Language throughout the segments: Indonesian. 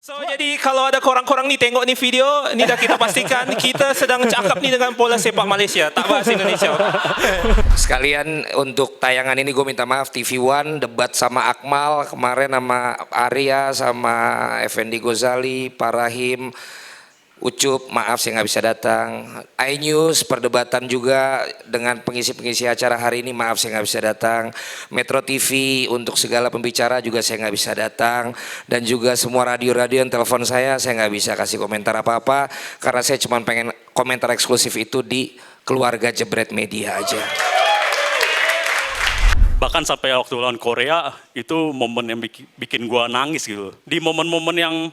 Jadi kalau ada korang-korang nih tengok nih video, ini dah kita pastikan kita sedang cakap nih dengan bola sepak Malaysia, tak bahas Indonesia. Sekalian untuk tayangan ini gue minta maaf TV One debat sama Akmal kemarin sama Arya sama Effendi Ghazali, Pak Rahim, Ucup, maaf saya nggak bisa datang. iNews perdebatan juga dengan pengisi-pengisi acara hari ini, maaf saya nggak bisa datang. Metro TV untuk segala pembicara juga saya nggak bisa datang. Dan juga semua radio-radio yang telepon saya nggak bisa kasih komentar apa-apa karena saya cuma pengen komentar eksklusif itu di keluarga Jebret Media aja. Bahkan sampai waktu lawan Korea itu momen yang bikin gua nangis gitu. Di momen-momen yang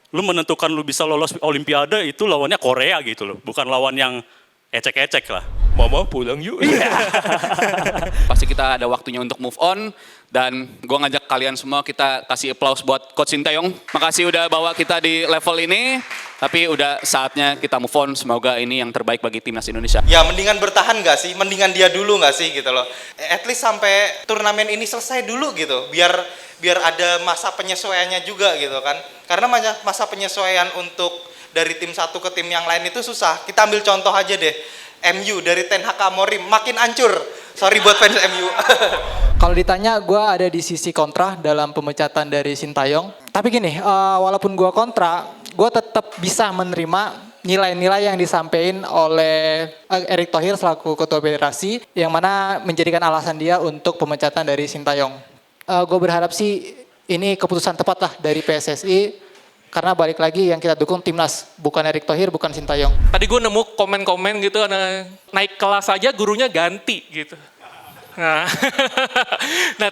lu menentukan lu bisa lolos Olimpiade itu lawannya Korea gitu loh, bukan lawan yang ecek-ecek lah. Mama pulang yuk. Pasti kita ada waktunya untuk move on dan gua ngajak kalian semua kita kasih applause buat Coach Sintayong. Makasih udah bawa kita di level ini, tapi udah saatnya kita move on. Semoga ini yang terbaik bagi timnas Indonesia. Ya mendingan bertahan gak sih? Mendingan dia dulu gak sih gitu loh. At least sampai turnamen ini selesai dulu gitu. Biar ada masa penyesuaiannya juga gitu kan. Karena masa penyesuaian untuk dari tim satu ke tim yang lain itu susah. Kita ambil contoh aja deh. MU dari Ten Hag ke Amorim makin hancur. Sorry buat fans MU. Kalau ditanya, gue ada di sisi kontra dalam pemecatan dari Sintayong. Tapi gini, walaupun gue kontra, gue tetap bisa menerima nilai-nilai yang disampaikan oleh Erick Thohir selaku Ketua Federasi, yang mana menjadikan alasan dia untuk pemecatan dari Sintayong. Gue berharap sih ini keputusan tepat lah dari PSSI. Karena balik lagi yang kita dukung timnas, bukan Erick Thohir, bukan Sintayong. Tadi gue nemu komen-komen gitu, naik kelas aja gurunya ganti gitu. Nah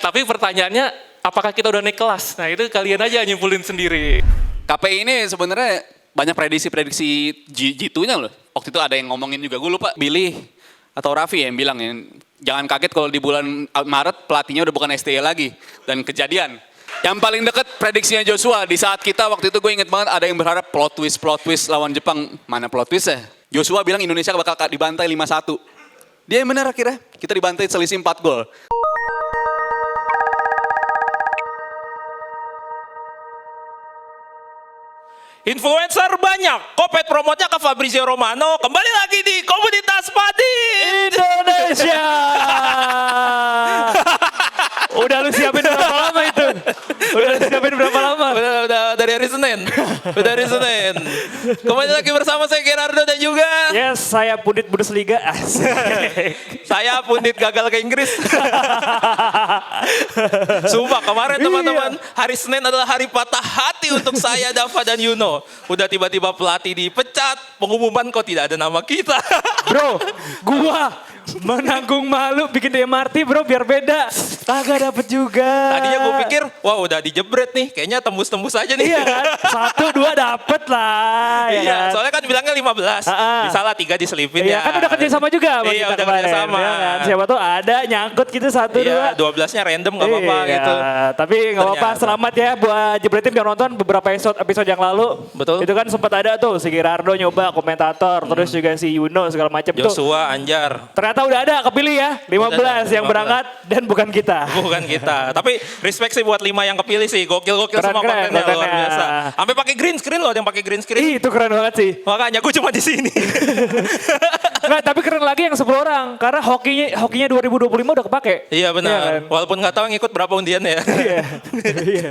tapi pertanyaannya, apakah kita udah naik kelas? Nah itu kalian aja nyimpulin sendiri. KPI ini sebenarnya banyak prediksi G2-nya loh. Waktu itu ada yang ngomongin juga, gue lupa Billy atau Raffi yang bilang ya, jangan kaget kalau di bulan Maret pelatihnya udah bukan STY lagi. Dan kejadian. Yang paling deket prediksinya Joshua, di saat kita waktu itu gue inget banget ada yang berharap plot twist lawan Jepang. Mana plot twistnya? Joshua bilang Indonesia bakal dibantai 5-1. Dia yang benar akhirnya, kita dibantai selisih 4 gol. Influencer banyak, kopet promotnya ke Fabrizio Romano. Kembali lagi di Komunitas Padi Indonesia. Udah lu siapin berapa lama itu? Udah dari hari Senin. Kembali lagi bersama saya Gerardo dan juga Yes, saya Pundit Bundesliga. saya Pundit gagal ke Inggris. Sumpah kemarin teman-teman, hari Senin adalah hari patah hati untuk saya, Dava dan Yuno. Udah tiba-tiba pelatih dipecat, pengumuman kok tidak ada nama kita. Bro, gua menanggung malu bikin di MRT bro biar beda. Kagak dapet juga. Tadinya gue pikir, wah udah dijebret nih, kayaknya tembus-tembus aja nih. Iya kan, 1, 2 dapet lah. Ya iya, kan? soalnya kan bilangnya 15. Salah 3 diselipin Iya ya. kan udah kerja sama juga sama iya, kita udah kemarin. kerja sama. Ya kan? Siapa tuh ada nyangkut gitu 1, 2. Iya, 12-nya random gak apa-apa Iya, gitu. tapi gak apa-apa, selamat ya buat jebretin yang nonton beberapa episode yang lalu. Betul. Itu kan sempat ada tuh si Gerardo nyoba komentator, terus juga si Yuno segala macam tuh. Joshua, Anjar. Ternyata udah ada kepilih ya, 15 yang berangkat dan bukan kita. Bukan kita. Tapi respect sih buat 5 yang kepilih sih. Gokil-gokil semua kontennya luar biasa. Sampai pakai green screen loh, ada yang pakai green screen. Ih, itu keren banget sih. Makanya gue cuma di sini. Nggak, tapi keren lagi yang 10 orang. Karena hokinya 2025 udah kepake. Iya benar. Iya kan? Walaupun nggak tahu yang ikut berapa undiannya ya. Iya,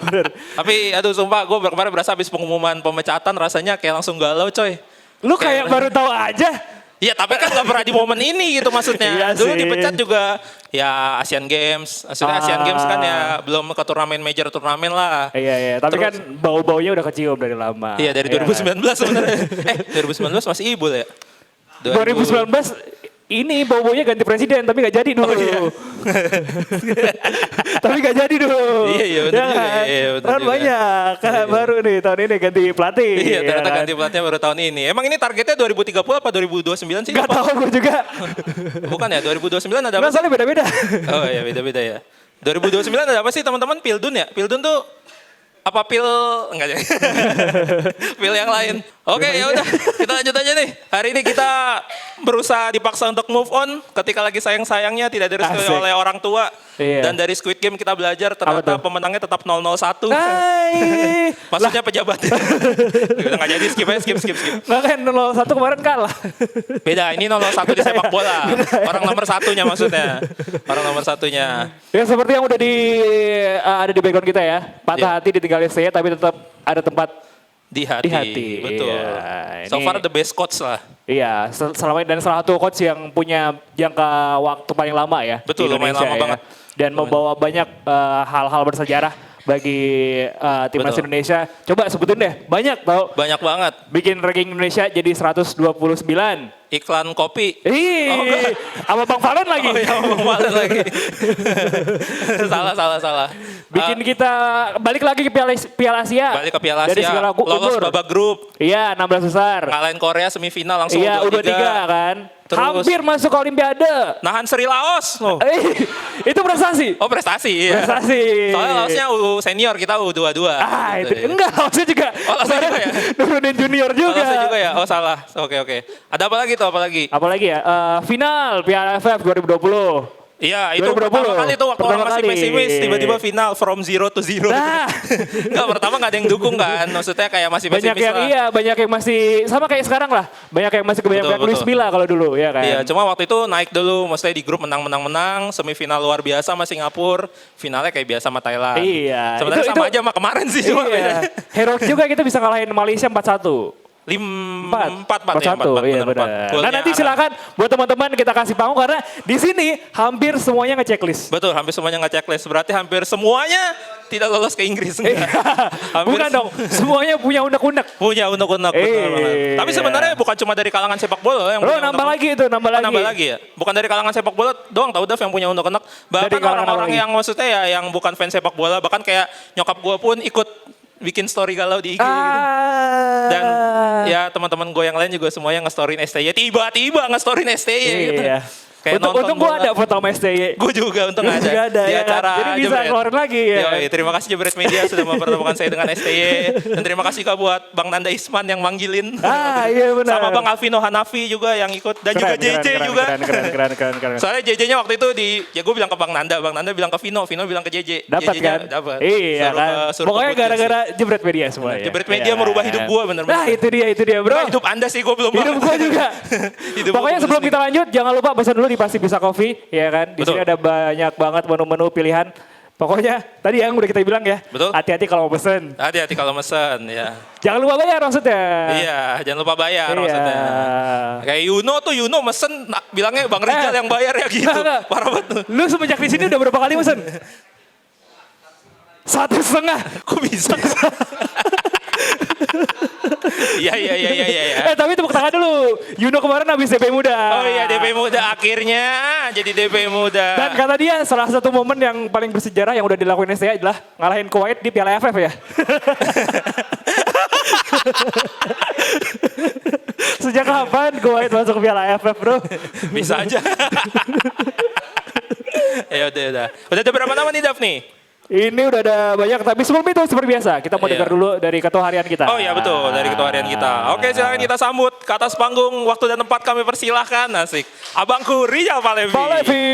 bener. Tapi aduh sumpah gue kemarin berasa habis pengumuman pemecatan rasanya kayak langsung galau coy. Lu kayak baru tahu aja. Iya tapi kan gak pernah di momen ini gitu maksudnya. Iya Dulu sih. dipecat juga ya Asian Games. Asian Games kan ya belum ke major turnamen lah. Iya. Tapi Terus- kan bau-baunya udah kecium dari lama. Iya dari 2019 sebenarnya. 2019 masih Ibul ya? 2019 ini bau-baunya ganti presiden tapi gak jadi dulu. Oh, iya. Tapi gak jadi dulu. Iya, bener juga. kan? Iya, bener Kan juga. banyak. Kan baru nih tahun ini ganti pelatih. Iya ternyata kan? ganti pelatihnya baru tahun ini. Emang ini targetnya 2030 apa 2029 sih? Gak Lupa. tahu gue juga. Bukan ya 2029 ada apa? Nggak, soalnya beda-beda. Oh iya beda-beda ya. 2029 ada apa sih teman-teman? Pildun ya? Pildun tuh apa pil enggak ya? Pil yang lain. Oke, ya udah, kita lanjut aja nih. Hari ini kita berusaha dipaksa untuk move on ketika lagi sayang-sayangnya tidak direstui Asik. oleh orang tua. Iya. Dan dari Squid Game kita belajar ternyata tuh? pemenangnya tetap 001. Hai. Maksudnya pejabatnya. Udah nggak jadi, skip aja, skip. Nah kan 01 kemarin kalah. Beda, ini 01 di sepak bola. Orang nomor satunya maksudnya. Orang nomor satunya. Ya seperti yang udah ada di background kita ya. Patah Iya. hati ditinggal STY tapi tetap ada tempat Di hati. di hati. Betul. Iya, So ini- far the best coach lah. Iya, selama dan salah satu coach yang punya jangka waktu paling lama ya. Betul, di lumayan Indonesia lama ya. banget. Dan membawa banyak hal-hal bersejarah bagi timnas Betul. Indonesia. Coba sebutin deh, banyak tau. Banyak banget. Bikin ranking Indonesia jadi 129. Iklan kopi. Ih, sama Bang Valen lagi. Oh ya, Bang Valen lagi. salah. Bikin kita balik lagi ke Piala Asia. Balik ke Piala Dari Asia, segala lolos umur. babak grup, Iya, 16 besar. ngalahin Korea semifinal langsung Iya, U23. U23 kan. Terus- Hampir masuk ke Olimpiade. Nahan Sri Laos. Oh, Itu prestasi. oh prestasi. Iya. Prestasi. Soalnya Laosnya U senior, kita U22. Ah, Gitu, itu ya. enggak, Laosnya juga. Oh, Laosnya juga ya? Nurunin junior Oh, juga. Laosnya juga ya? Oh salah. Oke. Ada apa lagi tuh? Apalagi ya, final Piala AFF 2020. Iya, itu 2020. pertama kali tuh waktu Pertama orang masih kali. pesimis, tiba-tiba final from zero to zero. Nah. Enggak, pertama nggak ada yang dukung kan. Maksudnya kayak masih Banyak pesimis yang lah. banyak yang masih sama kayak sekarang lah. Banyak yang masih kebanyakan Betul, Luis betul. Milla kalau dulu ya kan. Iya, cuma waktu itu naik dulu, maksudnya di grup menang, semifinal luar biasa sama Singapura, finalnya kayak biasa sama Thailand. Iya, Sebenarnya itu- sama itu- aja sama kemarin sih, cuma Iya. bedanya. Heroik juga kita bisa ngalahin Malaysia 4-1. Empat, Iya benar. Nah nanti silakan buat teman-teman kita kasih panggung karena di sini hampir semuanya ngechecklist. Betul, hampir semuanya nggak checklist. Berarti hampir semuanya tidak lolos ke Inggris. Enggak. Hampir Bukan dong, semuanya punya unek-unek. Punya unek-unek, betul banget. Iya. Tapi sebenarnya bukan cuma dari kalangan sepak bola yang Lo punya nambah unek-unek. lagi itu, nambah lagi. Nambah lagi ya? Bukan dari kalangan sepak bola doang tahu Dav yang punya unek-unek. Bahkan Dari kalangan orang-orang apa lagi? yang maksudnya ya yang bukan fans sepak bola, bahkan kayak nyokap gue pun ikut bikin story galau di IG gitu. Dan ya teman-teman gue yang lain juga semuanya nge-storyin STY. Tiba-tiba nge-storyin STY gitu. Iya. Kayak Untung gue ada foto sama STY. Gue juga untung Gua ada. juga ada, Di ya kan? acara Jadi bisa Jebret. keluarin lagi, ya. Yoi, terima kasih Jebret Media sudah mempertemukan saya dengan STY. Dan terima kasih juga buat Bang Nanda Isman yang manggilin. Ah, iya benar. Sama Bang Alvino Hanafi juga yang ikut. Dan juga JJ juga. Keren. Soalnya JJ-nya waktu itu ya gue bilang ke Bang Nanda bilang ke Vino bilang ke JJ. Dapat JJ-nya kan? Dapat. Iya Suruh kan. ke- suruh Pokoknya ke gara-gara Jebret Media semua ya. Jebret Media Iya. merubah hidup gue bener-bener. Nah itu dia bro. Nah, hidup Anda sih gue belum. Hidup gue juga. Hidup Pokoknya gua sebelum belum kita lanjut, jangan lupa pesan dulu di Pasti Bisa Coffee, ya kan? Di Betul. sini ada banyak banget menu-menu pilihan. Pokoknya tadi yang udah kita bilang ya, Betul. hati-hati kalau mau pesen. Hati-hati kalau mesen ya. Jangan lupa bayar maksudnya. Iya, jangan lupa bayar Iya. maksudnya. Kayak Yuno mesen bilangnya Bang Rijal yang bayar ya gitu. Enggak. Parah banget. Lu semenjak di sini udah berapa kali mesen? 1,5. Kok bisa? Iya. Tapi tepuk tangan dulu. Yuno kemarin habis DP Muda. Oh iya DP Muda akhirnya jadi DP Muda. Dan kata dia salah satu momen yang paling bersejarah yang udah dilakuin STY adalah ngalahin Kuwait di Piala AFF ya. Sejak kapan Kuwait masuk ke Piala AFF bro? Bisa aja. Ya udah. Udah ada berapa nama nih Dav nih? Ini udah ada banyak, tapi sebelum itu seperti biasa kita mau Iya. dengar dulu dari ketua harian kita. Oh iya betul, dari ketua harian kita. Oke silakan kita sambut ke atas panggung, waktu dan tempat kami persilahkan, asik. Abangku Rijal Palevi. Pak Levi.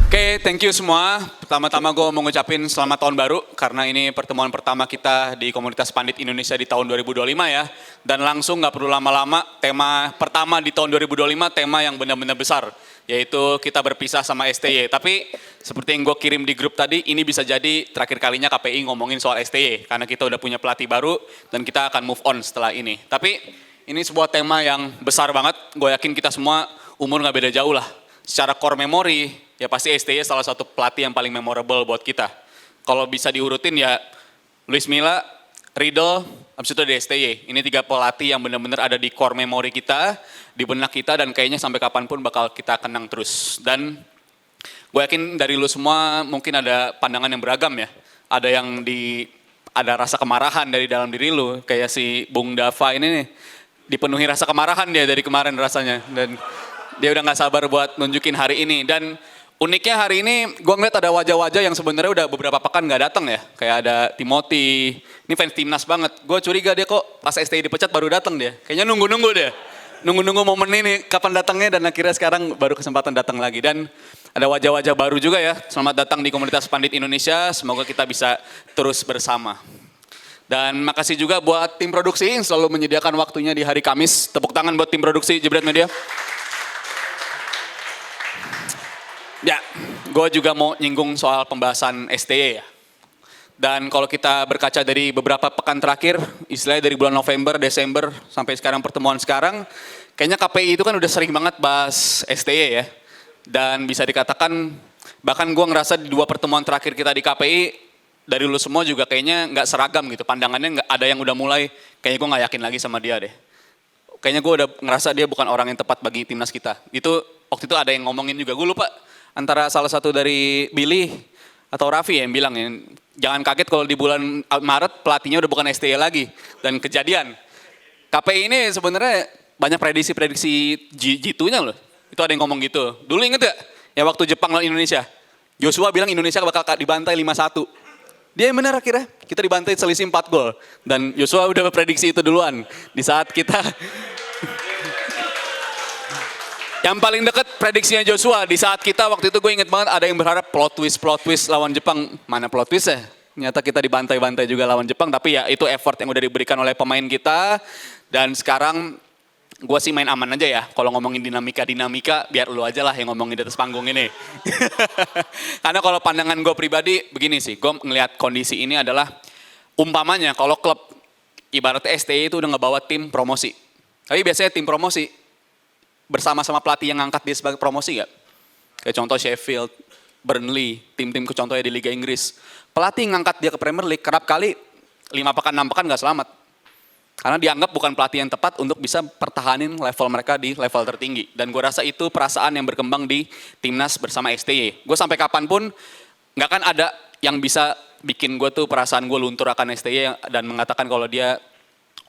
Oke, thank you semua. Pertama-tama gue mau ngucapin selamat tahun baru karena ini pertemuan pertama kita di komunitas Pandit Indonesia di tahun 2025 ya. Dan langsung nggak perlu lama-lama, tema pertama di tahun 2025 tema yang benar-benar besar, yaitu kita berpisah sama STY. Tapi seperti yang gue kirim di grup tadi, ini bisa jadi terakhir kalinya KPI ngomongin soal STY karena kita udah punya pelatih baru dan kita akan move on setelah ini. Tapi ini sebuah tema yang besar banget. Gue yakin kita semua umur nggak beda jauh lah. Secara core memory, ya pasti STY salah satu pelatih yang paling memorable buat kita. Kalau bisa diurutin ya Luis Milla, Riedel, habis itu ada STY. Ini 3 pelatih yang benar-benar ada di core memory kita, di benak kita, dan kayaknya sampai kapanpun bakal kita kenang terus. Dan gue yakin dari lu semua mungkin ada pandangan yang beragam ya. Ada yang ada rasa kemarahan dari dalam diri lu, kayak si Bung Dava ini nih, dipenuhi rasa kemarahan dia dari kemarin rasanya. Dan dia udah gak sabar buat nunjukin hari ini. Dan Uniknya hari ini gue ngeliat ada wajah-wajah yang sebenarnya udah beberapa pekan nggak datang ya. Kayak ada Timothy, ini fans timnas banget. Gue curiga dia kok pas STI dipecat baru datang dia. Kayaknya nunggu-nunggu dia. Nunggu-nunggu momen ini kapan datangnya dan akhirnya sekarang baru kesempatan datang lagi. Dan ada wajah-wajah baru juga ya. Selamat datang di komunitas Pandit Indonesia. Semoga kita bisa terus bersama. Dan makasih juga buat tim produksi yang selalu menyediakan waktunya di hari Kamis. Tepuk tangan buat tim produksi Jebret Media. Ya, gue juga mau nyinggung soal pembahasan STY ya. Dan kalau kita berkaca dari beberapa pekan terakhir, istilahnya dari bulan November, Desember, sampai sekarang pertemuan sekarang, kayaknya KPI itu kan udah sering banget bahas STY ya. Dan bisa dikatakan, bahkan gue ngerasa di 2 pertemuan terakhir kita di KPI, dari lu semua juga kayaknya nggak seragam gitu. Pandangannya nggak ada yang udah mulai, kayaknya gue nggak yakin lagi sama dia deh. Kayaknya gue udah ngerasa dia bukan orang yang tepat bagi timnas kita. Itu waktu itu ada yang ngomongin juga, gue lupa. Antara salah satu dari Billy atau Raffi yang bilang ya, jangan kaget kalau di bulan Maret pelatihnya udah bukan STY lagi. Dan kejadian. KPI ini sebenarnya banyak prediksi-prediksi G2-nya loh. Itu ada yang ngomong gitu. Dulu inget gak? Ya waktu Jepang lawan Indonesia. Joshua bilang Indonesia bakal dibantai 5-1. Dia yang benar akhirnya. Kita dibantai selisih 4 gol. Dan Joshua udah prediksi itu duluan. Di saat kita... Yang paling dekat prediksinya Joshua, di saat kita waktu itu gue inget banget ada yang berharap plot twist lawan Jepang. Mana plot twist ya? Ternyata kita dibantai-bantai juga lawan Jepang, tapi ya itu effort yang udah diberikan oleh pemain kita. Dan sekarang gue sih main aman aja ya, kalau ngomongin dinamika biar lu aja lah yang ngomongin di atas panggung ini. Karena kalau pandangan gue pribadi begini sih, gue ngelihat kondisi ini adalah umpamanya kalau klub ibaratnya STY itu udah ngebawa tim promosi. Tapi biasanya tim promosi bersama-sama pelatih yang ngangkat dia sebagai promosi gak? Kayak contoh Sheffield, Burnley, tim-tim contohnya di Liga Inggris. Pelatih ngangkat dia ke Premier League, kerap kali 5 pekan, 6 pekan gak selamat. Karena dianggap bukan pelatih yang tepat untuk bisa pertahanin level mereka di level tertinggi. Dan gue rasa itu perasaan yang berkembang di timnas bersama STY. Gue sampai kapanpun gak akan ada yang bisa bikin gue tuh perasaan gue luntur akan STY dan mengatakan kalau dia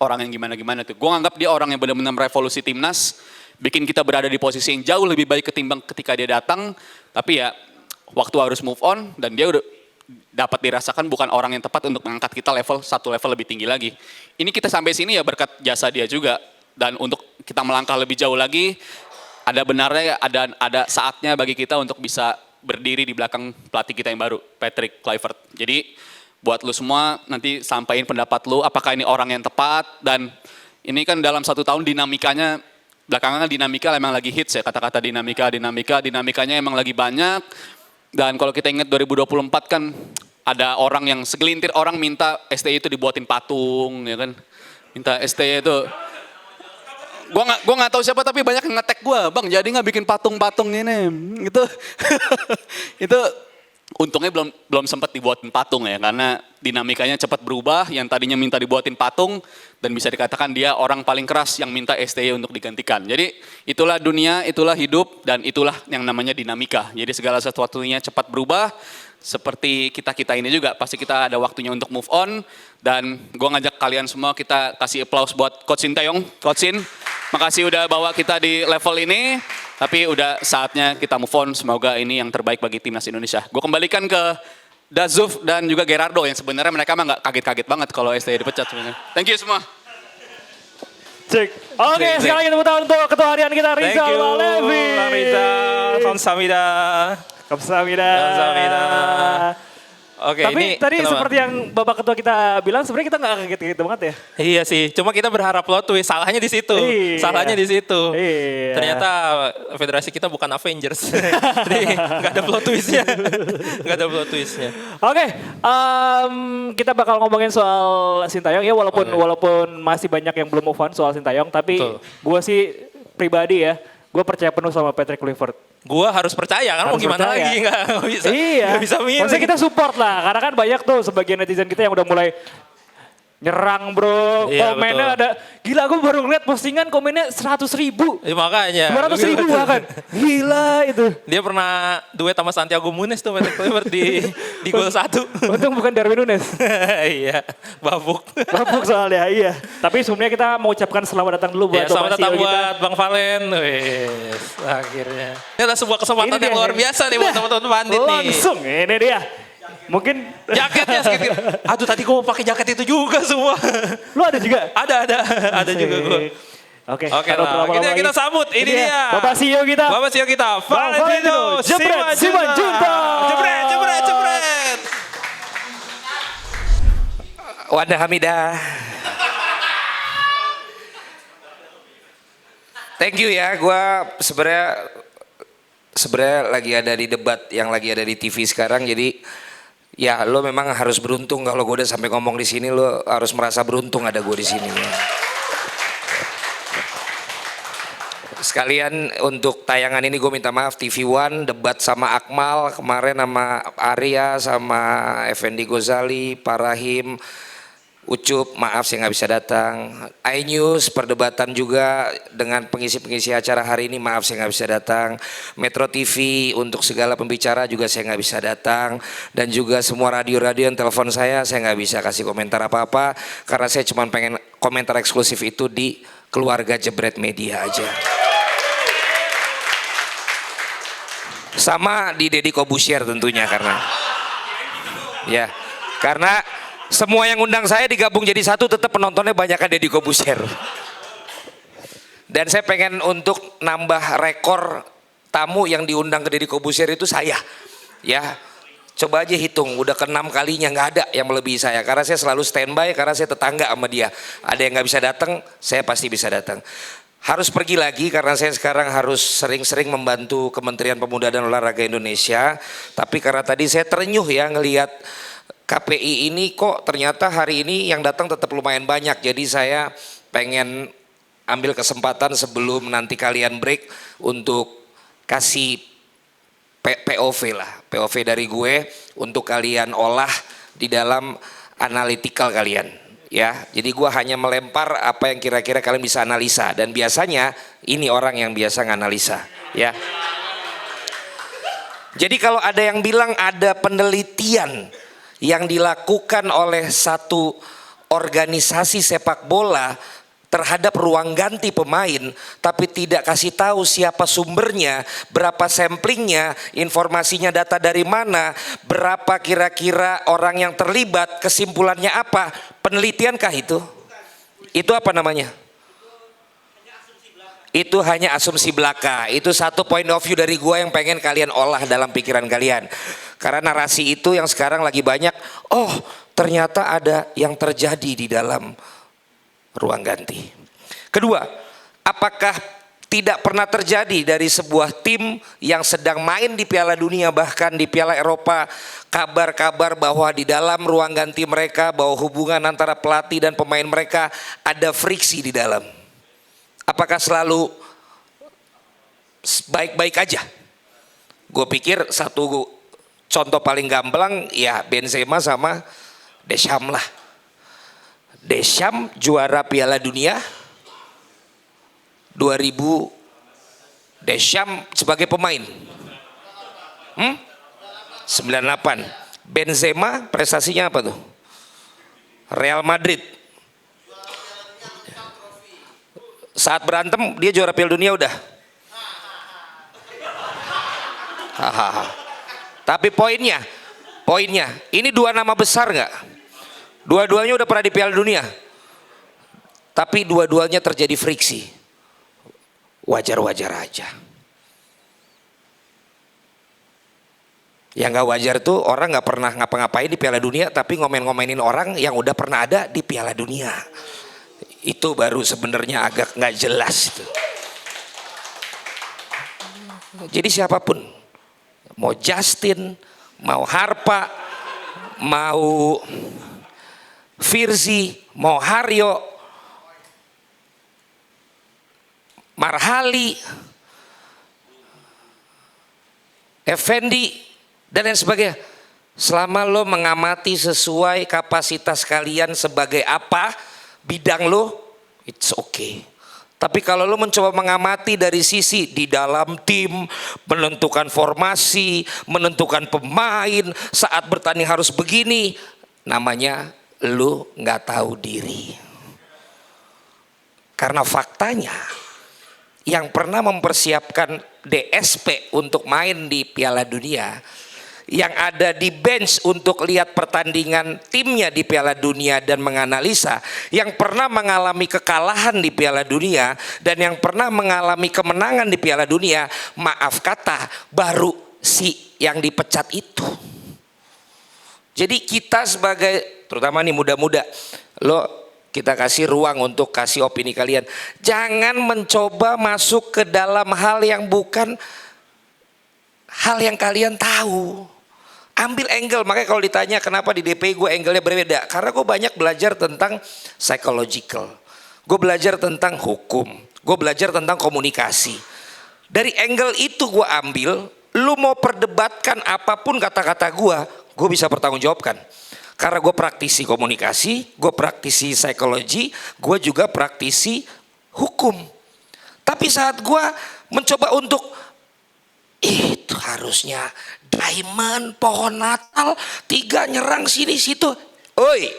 orang yang gimana-gimana tuh. Gue nganggap dia orang yang benar-benar merevolusi timnas, bikin kita berada di posisi yang jauh lebih baik ketimbang ketika dia datang. Tapi ya waktu harus move on dan dia udah dapat dirasakan bukan orang yang tepat untuk mengangkat kita satu level lebih tinggi lagi. Ini kita sampai sini ya berkat jasa dia juga. Dan untuk kita melangkah lebih jauh lagi, ada benarnya ada saatnya bagi kita untuk bisa berdiri di belakang pelatih kita yang baru, Patrick Kluivert. Jadi buat lu semua nanti sampaikan pendapat lu, apakah ini orang yang tepat. Dan ini kan dalam 1 tahun dinamikanya, belakangan dinamika memang lagi hits ya, kata-kata dinamikanya emang lagi banyak. Dan kalau kita ingat 2024 kan ada orang yang segelintir orang minta STY itu dibuatin patung ya kan. Minta STY itu. Gua nggak tahu siapa tapi banyak yang nge-tag gua, "Bang, jadi nggak bikin patung-patung ini?" Gitu. Itu untungnya belum sempat dibuatin patung ya, karena dinamikanya cepat berubah. Yang tadinya minta dibuatin patung dan bisa dikatakan dia orang paling keras yang minta STY untuk digantikan. Jadi itulah dunia, itulah hidup, dan itulah yang namanya dinamika. Jadi segala sesuatunya cepat berubah. Seperti kita ini juga, pasti kita ada waktunya untuk move on. Dan gue ngajak kalian semua, kita kasih applause buat Coach Sintayong. Coach Sin, makasih udah bawa kita di level ini. Tapi udah saatnya kita move on, semoga ini yang terbaik bagi timnas Indonesia. Gue kembalikan ke Dazuf dan juga Gerardo yang sebenarnya mereka mah gak kaget-kaget banget kalau STY dipecat sebenarnya. Thank you semua. Cek. Oke, sekali lagi tepuk tangan untuk ketua harian kita Rizal Malevi. Rizal, Kamsahamnida. Kamsahamnida. Oke, Tapi ini tadi kenapa? seperti yang Bapak Ketua kita bilang, sebenarnya kita nggak kaget-kaget banget ya. Iya sih, cuma kita berharap plot twist, salahnya di situ. Iya. Salahnya di situ. Iya. Ternyata federasi kita bukan Avengers. Jadi nggak ada plot twistnya. Nggak ada plot twistnya. Oke, kita bakal ngomongin soal Sintayong ya, walaupun masih banyak yang belum move on soal Sintayong, tapi Betul. gue sih pribadi ya, gue percaya penuh sama Patrick Kluivert. Gua harus percaya kan, mau Harus gimana percaya. lagi, nggak bisa. Iya. Nggak bisa milih. Maksudnya kita support lah, karena kan banyak tuh sebagian netizen kita yang udah mulai Nyerang bro, Iya, komennya betul. ada, gila gue baru ngeliat postingan komennya 100.000. Ya, makanya. 200.000 bahkan, gila itu. Dia pernah duet sama Santiago Munez tuh Matt Kluivert di gol 1. Untung bukan Darwin Nunes. Iya, babuk. Mabuk soalnya, iya. Tapi sebelumnya kita mau ucapkan selamat datang dulu buat Ya, selamat Tomasio datang kita. buat Bang Valen. Wes, akhirnya. Ini adalah sebuah kesempatan Ini dia, yang luar nih. biasa nih buat Nah, teman-teman pandit nih. Langsung, ini dia. Mungkin, Jaketnya sedikit. Aduh tadi gue mau pakai jaket itu juga semua. lu ada juga? Ada juga gue. Oke, Oke taruh lah, berapa kita, lagi? kita sambut. Ini dia. Bapak CEO kita. Bapak CEO kita, Bang Valentino Simanjuntak. Simanjuntak. Jebret, jebret, jebret. Wanda Hamidah. Thank you ya, gue sebenarnya lagi ada di debat yang lagi ada di TV sekarang, jadi ya lo memang harus beruntung kalau gue udah sampai ngomong di sini, lo harus merasa beruntung ada gue di sini. Sekalian untuk tayangan ini gue minta maaf TV One debat sama Akmal kemarin sama Arya sama Effendi Gozali, Pak Rahim, Ucup, maaf saya nggak bisa datang. iNews perdebatan juga dengan pengisi-pengisi acara hari ini, maaf saya nggak bisa datang. Metro TV untuk segala pembicara juga saya nggak bisa datang. Dan juga semua radio-radio yang telepon saya nggak bisa kasih komentar apa-apa karena saya cuma pengen komentar eksklusif itu di keluarga Jebret Media aja. Sama di Deddy Kobusier tentunya karena semua yang undang saya digabung jadi satu, tetap penontonnya banyakkan Deddy Kobusier. Dan saya pengen untuk nambah rekor tamu yang diundang ke Deddy Kobusier itu saya. Ya, coba aja hitung, udah ke-6 kalinya nggak ada yang melebihi saya. Karena saya selalu standby, karena saya tetangga sama dia. Ada yang nggak bisa datang, saya pasti bisa datang. Harus pergi lagi karena saya sekarang harus sering-sering membantu Kementerian Pemuda dan Olahraga Indonesia. Tapi karena tadi saya terenyuh ya ngelihat KPI ini kok ternyata hari ini yang datang tetap lumayan banyak. Jadi saya pengen ambil kesempatan sebelum nanti kalian break untuk kasih POV lah. POV dari gue untuk kalian olah di dalam analytical kalian. Ya, jadi gue hanya melempar apa yang kira-kira kalian bisa analisa. Dan biasanya ini orang yang biasa nganalisa. Ya. Jadi kalau ada yang bilang ada penelitian yang dilakukan oleh satu organisasi sepak bola terhadap ruang ganti pemain tapi tidak kasih tahu siapa sumbernya, berapa samplingnya, informasinya data dari mana, berapa kira-kira orang yang terlibat, kesimpulannya apa, penelitiankah itu? Itu apa namanya? Itu hanya asumsi belaka. Itu satu point of view dari gua yang pengen kalian olah dalam pikiran kalian. Karena narasi itu yang sekarang lagi banyak, oh ternyata ada yang terjadi di dalam ruang ganti. Kedua, apakah tidak pernah terjadi dari sebuah tim yang sedang main di Piala Dunia bahkan di Piala Eropa, kabar-kabar bahwa di dalam ruang ganti mereka, bahwa hubungan antara pelatih dan pemain mereka ada friksi di dalam. Apakah selalu baik-baik aja? Gue pikir satu contoh paling gamblang ya Benzema sama Deschamps lah. Deschamps juara Piala Dunia 2000, Deschamps sebagai pemain 98. Benzema prestasinya apa tuh? Real Madrid. Saat berantem dia juara Piala Dunia udah. Tapi poinnya ini dua nama besar nggak? Dua-duanya udah pernah di Piala Dunia. Tapi dua-duanya terjadi friksi. Wajar-wajar aja. Yang nggak wajar tuh orang nggak pernah ngapa-ngapain di Piala Dunia tapi ngomen-ngomenin orang yang udah pernah ada di Piala Dunia. Itu baru sebenarnya agak nggak jelas itu. Jadi siapapun, mau Justin, mau Harpa, mau Firzi, mau Haryo, Marhali, Effendi, dan lain sebagainya. Selama lo mengamati sesuai kapasitas kalian sebagai apa bidang lo, it's okay. Tapi kalau lo mencoba mengamati dari sisi di dalam tim, menentukan formasi, menentukan pemain, saat bertanding harus begini, namanya lo nggak tahu diri. Karena faktanya yang pernah mempersiapkan DSP untuk main di Piala Dunia, yang ada di bench untuk lihat pertandingan timnya di Piala Dunia dan menganalisa, yang pernah mengalami kekalahan di Piala Dunia dan yang pernah mengalami kemenangan di Piala Dunia, maaf kata baru si yang dipecat itu. Jadi kita sebagai, terutama nih muda-muda, lo kita kasih ruang untuk kasih opini kalian. Jangan mencoba masuk ke dalam hal yang bukan hal yang kalian tahu. Ambil angle, makanya kalau ditanya kenapa di DPI gue angle-nya berbeda, karena gue banyak belajar tentang psychological, gue belajar tentang hukum, gue belajar tentang komunikasi. Dari angle itu gue ambil, lu mau perdebatkan apapun kata-kata gue bisa bertanggungjawabkan. Karena gue praktisi komunikasi, gue praktisi psikologi, gue juga praktisi hukum. Tapi saat gue mencoba untuk itu harusnya diamond, pohon Natal, 3 nyerang sini situ. Oi,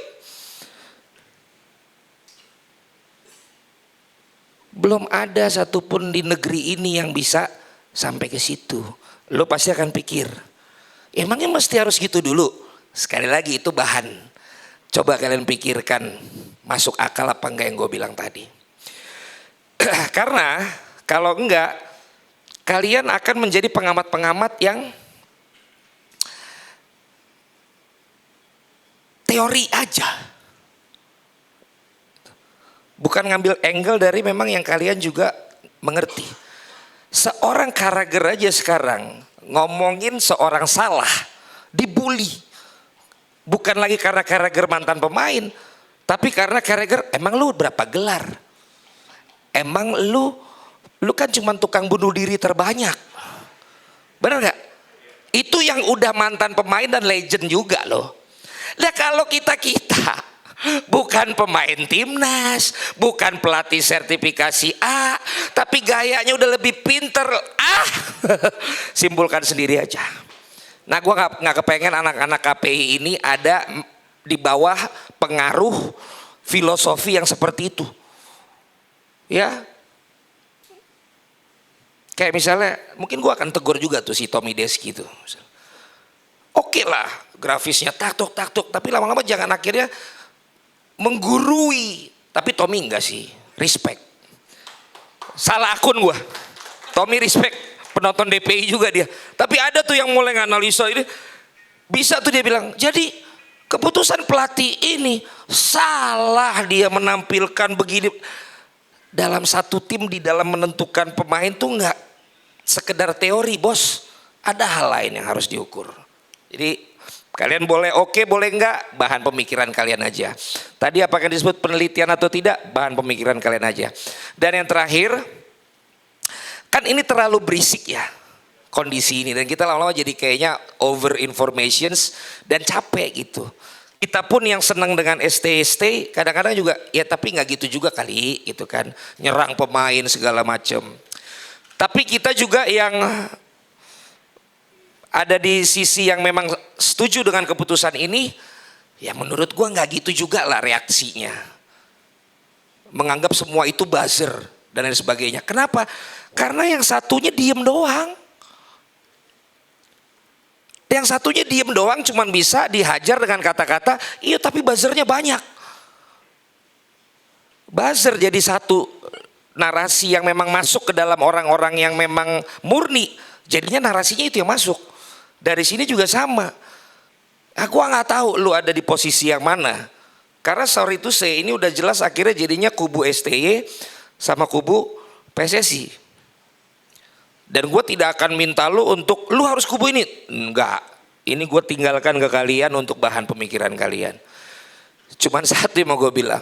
belum ada satupun di negeri ini yang bisa sampai ke situ. Lo pasti akan pikir, emangnya mesti harus gitu dulu? Sekali lagi itu bahan. Coba kalian pikirkan, masuk akal apa enggak yang gue bilang tadi. Karena kalau enggak, kalian akan menjadi pengamat-pengamat yang teori aja. Bukan ngambil angle dari memang yang kalian juga mengerti. Seorang Carragher aja sekarang ngomongin seorang salah, dibully. Bukan lagi karena Carragher mantan pemain, tapi karena Carragher, emang lu berapa gelar? Emang lu kan cuma tukang bunuh diri terbanyak. Benar gak? Itu yang udah mantan pemain dan legend juga loh. Nah kalau kita bukan pemain timnas, bukan pelatih sertifikasi A, tapi gayanya udah lebih pinter, simpulkan sendiri aja. Nah gue nggak kepengen anak-anak KPI ini ada di bawah pengaruh filosofi yang seperti itu. Ya, kayak misalnya, mungkin gue akan tegur juga tuh si Tommy Deski itu. Oke lah, grafisnya taktuk, tapi lama-lama jangan akhirnya menggurui. Tapi Tommy enggak sih, respect. Salah akun gue, Tommy respect, penonton DPI juga dia. Tapi ada tuh yang mulai nganalisa ini, bisa tuh dia bilang, jadi keputusan pelatih ini salah dia menampilkan begini. Dalam satu tim di dalam menentukan pemain tuh enggak sekedar teori bos, ada hal lain yang harus diukur. Jadi kalian boleh oke, boleh enggak, bahan pemikiran kalian aja. Tadi apakah disebut penelitian atau tidak, bahan pemikiran kalian aja. Dan yang terakhir, kan ini terlalu berisik ya kondisi ini, dan kita lama-lama jadi kayaknya over informations dan capek gitu. Kita pun yang senang dengan ST kadang-kadang juga ya tapi nggak gitu juga kali gitu kan, nyerang pemain segala macam. Tapi kita juga yang ada di sisi yang memang setuju dengan keputusan ini, ya menurut gua nggak gitu juga lah reaksinya. Menganggap semua itu buzzer dan lain sebagainya. Kenapa? Karena yang satunya diem doang. Yang satunya diem doang cuman bisa dihajar dengan kata-kata, iya tapi buzzernya banyak. Buzzer jadi satu narasi yang memang masuk ke dalam orang-orang yang memang murni. Jadinya narasinya itu yang masuk. Dari sini juga sama. Aku nggak tahu lu ada di posisi yang mana. Karena sorry to say ini udah jelas akhirnya jadinya kubu STY sama kubu PSSI. Dan gue tidak akan minta lu untuk lu harus kubu ini. Enggak. Ini gue tinggalkan ke kalian untuk bahan pemikiran kalian. Cuman satu yang mau gue bilang.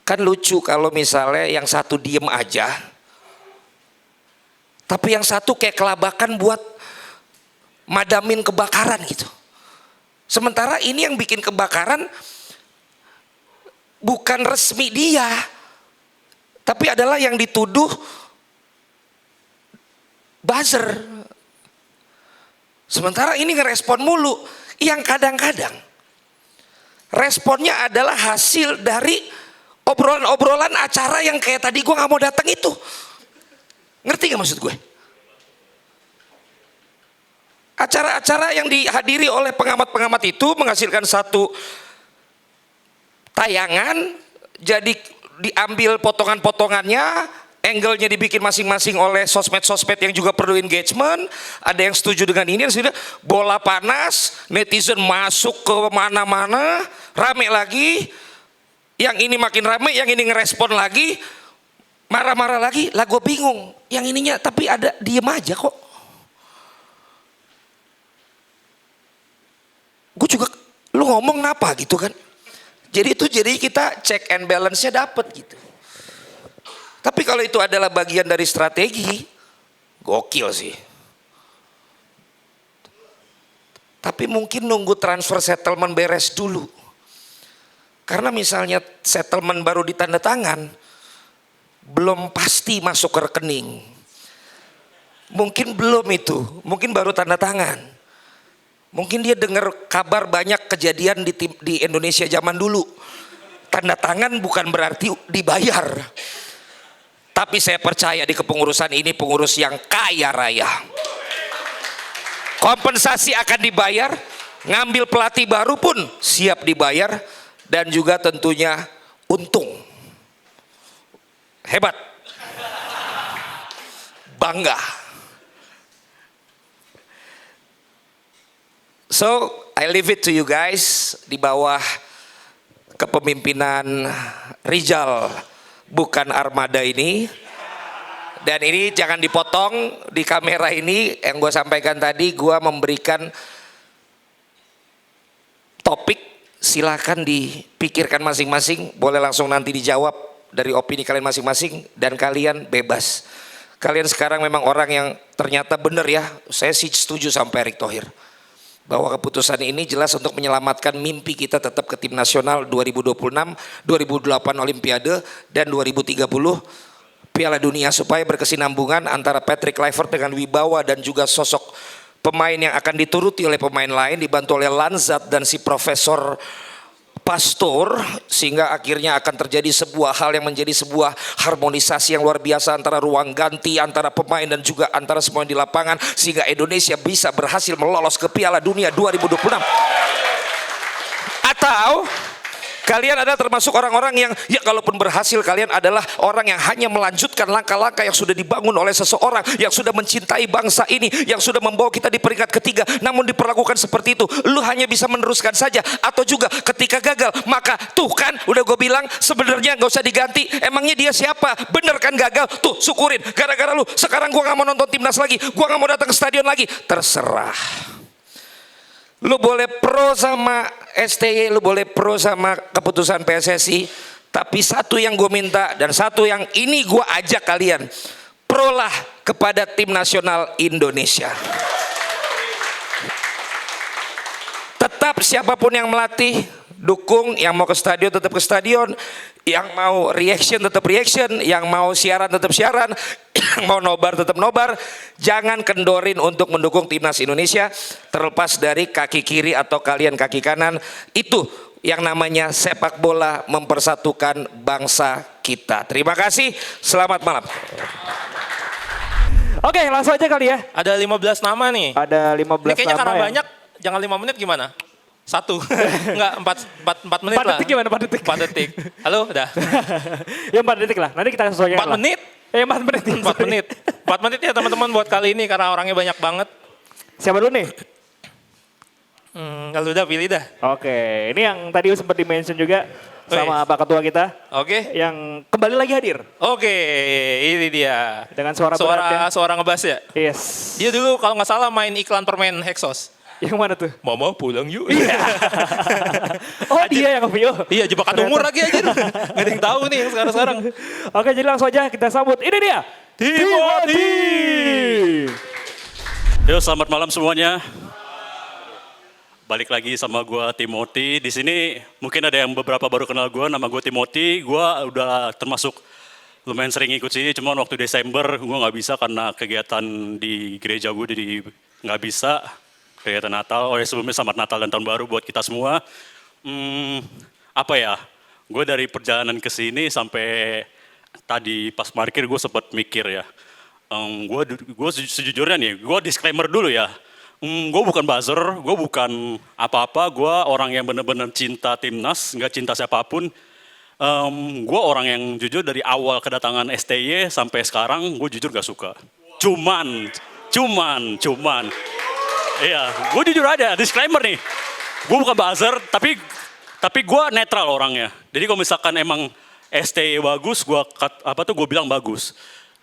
Kan lucu kalau misalnya yang satu diem aja. Tapi yang satu kayak kelabakan buat madamin kebakaran gitu. Sementara ini yang bikin kebakaran bukan resmi dia, tapi adalah yang dituduh buzzer. Sementara ini ngerespon mulu, yang kadang-kadang responnya adalah hasil dari obrolan-obrolan acara yang kayak tadi gue gak mau datang itu. Ngerti gak maksud gue? Acara-acara yang dihadiri oleh pengamat-pengamat itu menghasilkan satu tayangan, jadi diambil potongan-potongannya, angle-nya dibikin masing-masing oleh sosmed-sosmed yang juga perlu engagement. Ada yang setuju dengan ini, sudah bola panas, netizen masuk ke mana-mana, rame lagi. Yang ini makin rame, yang ini ngerespon lagi, marah-marah lagi. Lah gue bingung, yang ininya tapi ada diem aja kok. Gue juga, lu ngomong kenapa gitu kan? Jadi kita check and balance-nya dapet gitu. Tapi kalau itu adalah bagian dari strategi, gokil sih. Tapi mungkin nunggu transfer settlement beres dulu. Karena misalnya settlement baru ditanda tangan, belum pasti masuk ke rekening. Mungkin belum itu, mungkin baru tanda tangan. Mungkin dia dengar kabar banyak kejadian di Indonesia zaman dulu. Tanda tangan bukan berarti dibayar. Tapi saya percaya di kepengurusan ini pengurus yang kaya raya. Kompensasi akan dibayar, ngambil pelatih baru pun siap dibayar, dan juga tentunya untung. Hebat. Bangga. So, I leave it to you guys di bawah kepemimpinan Rizal bukan Armada ini. Dan ini jangan dipotong di kamera ini yang gue sampaikan tadi, gue memberikan topik, silakan dipikirkan masing-masing, boleh langsung nanti dijawab dari opini kalian masing-masing dan kalian bebas. Kalian sekarang memang orang yang ternyata benar ya, saya sih setuju sampai Erick Thohir. Bahwa keputusan ini jelas untuk menyelamatkan mimpi kita tetap ke tim nasional 2026, 2028 Olimpiade, dan 2030 Piala Dunia, supaya berkesinambungan antara Patrick Kluivert dengan wibawa dan juga sosok pemain yang akan dituruti oleh pemain lain, dibantu oleh Lanzat dan si Profesor Pastor, sehingga akhirnya akan terjadi sebuah hal yang menjadi sebuah harmonisasi yang luar biasa antara ruang ganti, antara pemain dan juga antara semua di lapangan, sehingga Indonesia bisa berhasil melolos ke Piala Dunia 2026. Atau kalian adalah termasuk orang-orang yang ya kalaupun berhasil, kalian adalah orang yang hanya melanjutkan langkah-langkah yang sudah dibangun oleh seseorang yang sudah mencintai bangsa ini, yang sudah membawa kita di peringkat ketiga, namun diperlakukan seperti itu. Lu hanya bisa meneruskan saja, atau juga ketika gagal, maka tuh kan udah gue bilang sebenarnya gak usah diganti. Emangnya dia siapa? Bener kan gagal? Tuh syukurin, gara-gara lu sekarang gue gak mau nonton timnas lagi, gue gak mau datang ke stadion lagi. Terserah. Lu boleh pro sama STY, lu boleh pro sama keputusan PSSI, tapi satu yang gue minta dan satu yang ini gue ajak kalian, pro lah kepada tim nasional Indonesia. Tetap siapapun yang melatih, dukung. Yang mau ke stadion tetap ke stadion, yang mau reaction tetap reaction, yang mau siaran tetap siaran, yang mau nobar tetap nobar. Jangan kendorin untuk mendukung timnas Indonesia, terlepas dari kaki kiri atau kalian kaki kanan. Itu yang namanya sepak bola mempersatukan bangsa kita. Terima kasih, selamat malam. Oke, langsung aja kali ya. Ada 15 nama nih. Ada 15 Ini kayaknya nama karena ya. banyak, jangan 5 menit gimana? 1. Enggak, 4 menit 4 lah. detik gimana? 4 detik. 4 detik. Halo, udah. Ya 4 detik lah. Nanti kita sesuaikan 4 menit? 4 menit. 4 menit. 4 menit ya teman-teman buat kali ini karena orangnya banyak banget. Siapa dulu nih? Kalau udah pilih dah. Oke, ini yang tadi sempat di-mention juga sama Pak Ketua kita. Oke. Yang kembali lagi hadir. Oke, ini dia. Dengan suara berat ya. Suara ngebas ya? Yes. Dia dulu kalau nggak salah main iklan permen Hexos. Yang mana tuh? Mama pulang yuk. Oh dia yang nge-view. Iya, jebakan umur lagi aja. Nggak ada yang tahu nih yang sekarang-sekarang. Oke, jadi langsung aja kita sambut. Ini dia. Timothy. Yo, selamat malam semuanya. Balik lagi sama gua Timothy. Di sini mungkin ada yang beberapa baru kenal gua. Nama gua Timothy. Gua udah termasuk lumayan sering ikut sini. Cuman waktu Desember gua nggak bisa karena kegiatan di gereja gua jadi nggak bisa. Kegiatan Natal. Oh ya, sebelumnya selamat Natal dan Tahun Baru buat kita semua. Apa ya? Gue dari perjalanan ke sini sampai tadi pas parkir gue sempat mikir ya. Gue sejujurnya nih, gue disclaimer dulu ya. Gue bukan buzzer, gue bukan apa-apa. Gue orang yang benar-benar cinta timnas, nggak cinta siapapun. Gue orang yang jujur dari awal kedatangan STY sampai sekarang gue jujur gak suka. Cuman. Iya, gue jujur aja, disclaimer nih. Gue bukan buzzer, tapi gue netral orangnya. Jadi kalau misalkan emang STY bagus, gue bilang bagus.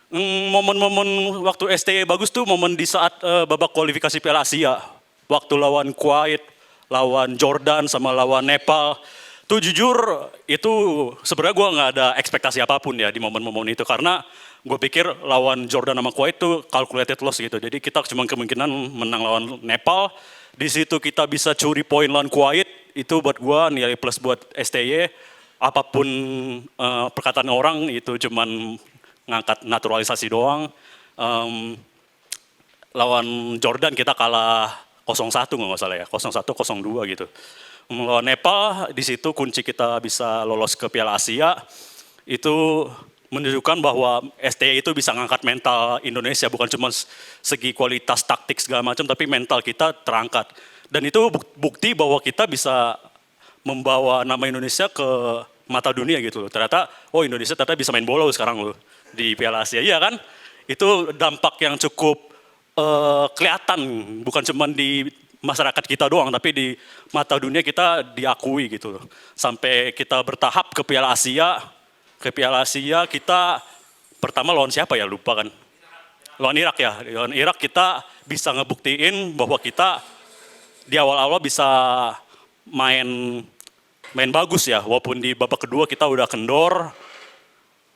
Momen-momen waktu STY bagus tuh momen di saat babak kualifikasi Piala Asia. Waktu lawan Kuwait, lawan Jordan, sama lawan Nepal. Tuh jujur itu sebenarnya gue nggak ada ekspektasi apapun ya di momen-momen itu. Karena gue pikir lawan Jordan sama Kuwait tuh calculated loss gitu. Jadi kita cuma kemungkinan menang lawan Nepal. Di situ kita bisa curi poin lawan Kuwait. Itu buat gue nilai plus buat STY. Apapun perkataan orang itu cuman ngangkat naturalisasi doang. Lawan Jordan kita kalah 0-1 nggak salah ya, 0-1, 0-2 gitu. Lawan Nepal di situ kunci kita bisa lolos ke Piala Asia. Itu menunjukkan bahwa STY itu bisa ngangkat mental Indonesia, bukan cuma segi kualitas taktik segala macam, tapi mental kita terangkat. Dan itu bukti bahwa kita bisa membawa nama Indonesia ke mata dunia gitu loh. Ternyata, Indonesia ternyata bisa main bola sekarang loh di Piala Asia, iya kan? Itu dampak yang cukup kelihatan, bukan cuma di masyarakat kita doang, tapi di mata dunia kita diakui gitu loh. Sampai kita bertahap ke Piala Asia kita pertama lawan siapa ya, lupa kan? Lawan Irak ya, lawan Irak kita bisa ngebuktiin bahwa kita di awal-awal bisa main bagus ya, walaupun di babak kedua kita udah kendor.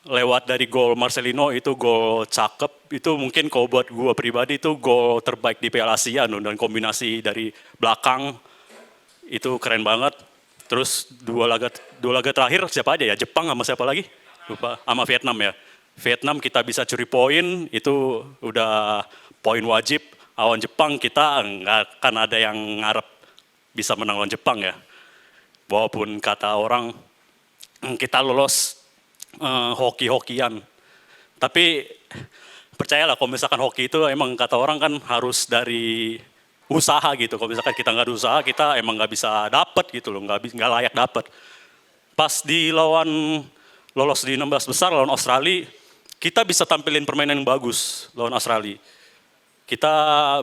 Lewat dari gol Marcelino itu gol cakep, itu mungkin kalau buat gue pribadi itu gol terbaik di Piala Asia dan kombinasi dari belakang itu keren banget. Terus dua laga terakhir siapa aja ya, Jepang sama siapa lagi? Lupa, sama Vietnam ya. Vietnam kita bisa curi poin, itu udah poin wajib. Lawan Jepang kita nggak akan ada yang ngarep bisa menang lawan Jepang ya. Walaupun kata orang kita lolos hoki-hokian. Tapi percayalah kalau misalkan hoki itu emang kata orang kan harus dari usaha gitu. Kalau misalkan kita nggak ada usaha, kita emang nggak bisa dapet gitu loh, nggak layak dapet. Pas di lolos di 16 besar lawan Australia, kita bisa tampilin permainan yang bagus lawan Australia. Kita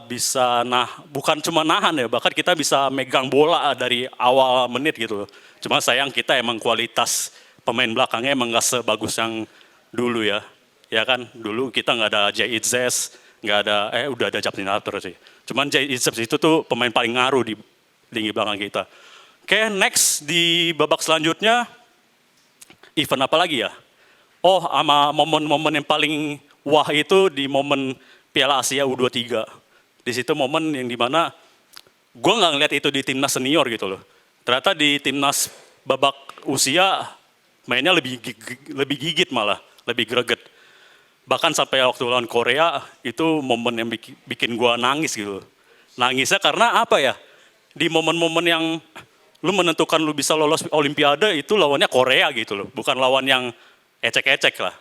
bisa bukan cuma nahan ya, bahkan kita bisa megang bola dari awal menit gitu loh. Cuma sayang kita emang kualitas pemain belakangnya emang nggak sebagus yang dulu ya. Ya kan, dulu kita nggak ada Jay Itzes, nggak ada, udah ada Japnin Arthur sih. Cuman Jay Itzes itu tuh pemain paling ngaruh di lini belakang kita. Oke, next di babak selanjutnya, event apa lagi ya? Sama momen-momen yang paling wah itu di momen Piala Asia U23. Di situ momen yang dimana gue nggak ngeliat itu di timnas senior gitu loh. Ternyata di timnas babak usia mainnya lebih gigit malah, lebih greget. Bahkan sampai waktu lawan Korea, itu momen yang bikin gue nangis gitu. Nangisnya karena apa ya, di momen-momen yang lu menentukan lu bisa lolos Olimpiade, itu lawannya Korea gitu loh. Bukan lawan yang ecek-ecek lah,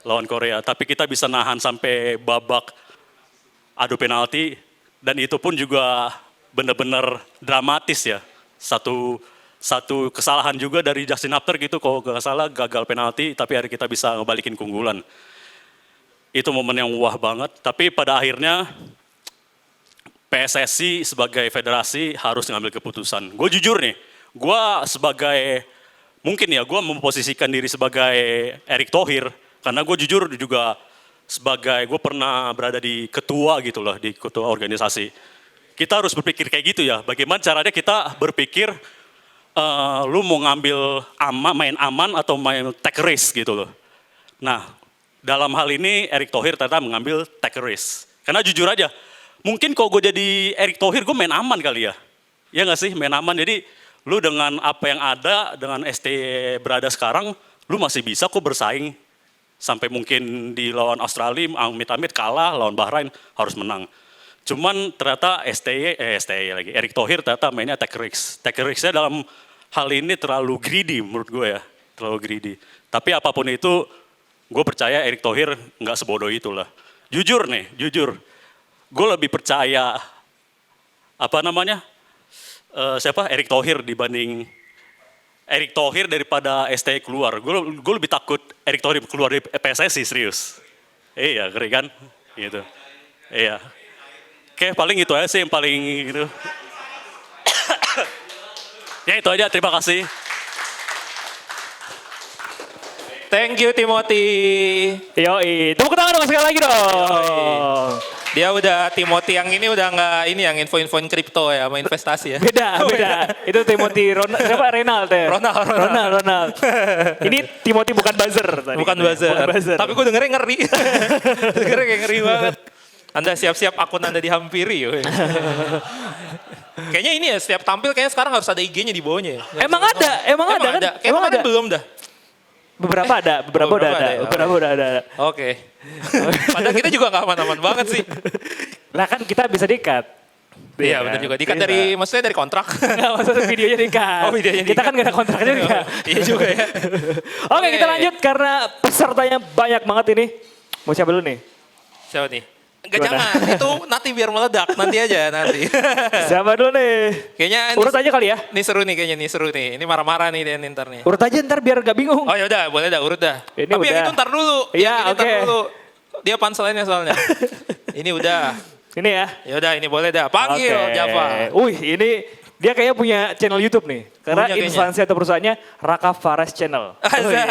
lawan Korea. Tapi kita bisa nahan sampai babak adu penalti, dan itu pun juga benar-benar dramatis ya. Satu kesalahan juga dari Justin After gitu, kalau gak salah gagal penalti, tapi akhirnya kita bisa ngebalikin keunggulan. Itu momen yang wah banget, tapi pada akhirnya PSSI sebagai federasi harus ngambil keputusan. Gue jujur nih, gue sebagai, mungkin ya gue memposisikan diri sebagai Erick Thohir, karena gue jujur juga sebagai, gue pernah berada di ketua gitu loh, di ketua organisasi. Kita harus berpikir kayak gitu ya, bagaimana caranya kita berpikir, lu mau ngambil main aman atau main take risk gitu loh. Nah, dalam hal ini Erick Thohir ternyata mengambil take risk. Karena jujur aja, mungkin kalau gue jadi Erick Thohir gue main aman kali ya. Ya nggak sih, main aman. Jadi lu dengan apa yang ada, dengan STY berada sekarang, lu masih bisa kok bersaing. Sampai mungkin di lawan Australia, amit-amit kalah, lawan Bahrain harus menang. Cuman ternyata STY lagi, Erick Thohir ternyata mainnya take risk. Take risk-nya dalam hal ini terlalu greedy menurut gue ya. Terlalu greedy. Tapi apapun itu, gue percaya Erick Thohir nggak sebodoh itulah. Jujur nih, jujur. Gue lebih percaya, siapa? Erick Thohir dibanding Erick Thohir daripada STY keluar. Gue lebih takut Erick Thohir keluar dari PSSI, serius. Iya, ngeri kan? Gitu. Iya. Oke, paling itu aja sih yang paling gitu. Ya itu aja, terima kasih. Thank you Timothy. Yoi, tepuk tangan dong sekali lagi dong. Dia udah Timothy yang ini udah nggak ini yang info-infoin kripto ya, sama investasi ya. Beda. Itu Timothy Renald ya. Ronald. Ini Timothy bukan buzzer tadi. Bukan buzzer. Tapi gue dengernya ngeri. Dengernya kayak ngeri banget. Anda siap-siap akun Anda dihampiri. Kayaknya ini ya, setiap tampil kayaknya sekarang harus ada IG-nya di bawahnya ya. Emang ada kan? Kayaknya kemarin belum dah. Beberapa udah ada. Oke. Padahal kita juga gak aman-aman banget sih. Lah kan kita bisa dikat. Iya benar juga. Dikat dari, maksudnya dari kontrak. Nggak, maksudnya videonya dikat. Oh, videonya Kita dikat. kan gak ada kontraknya juga. Iya juga ya. Oke, kita lanjut karena pesertanya banyak banget ini. Mau siapa dulu nih? Siapa nih? Enggak, Gimana? jangan. Itu nanti biar meledak. Nanti aja nanti. Siapa dulu nih? Kayaknya Urut aja kali ya. ini seru nih kayaknya nih seru nih. Ini marah-marah nih dia ntar nih. Urut aja ntar biar gak bingung. Oh yaudah boleh dah urut dah. Ini Tapi yang udah. itu ntar dulu. Iya, Yang ini ntar oke. dulu. Dia punchline-nya soalnya. Ini udah. Ini ya. Yaudah ini boleh dah. Panggil Oke. Java. Ini dia kayaknya punya channel YouTube nih. Karena Punya kayaknya. instansi atau perusahaannya Raka Faras Channel. Azai.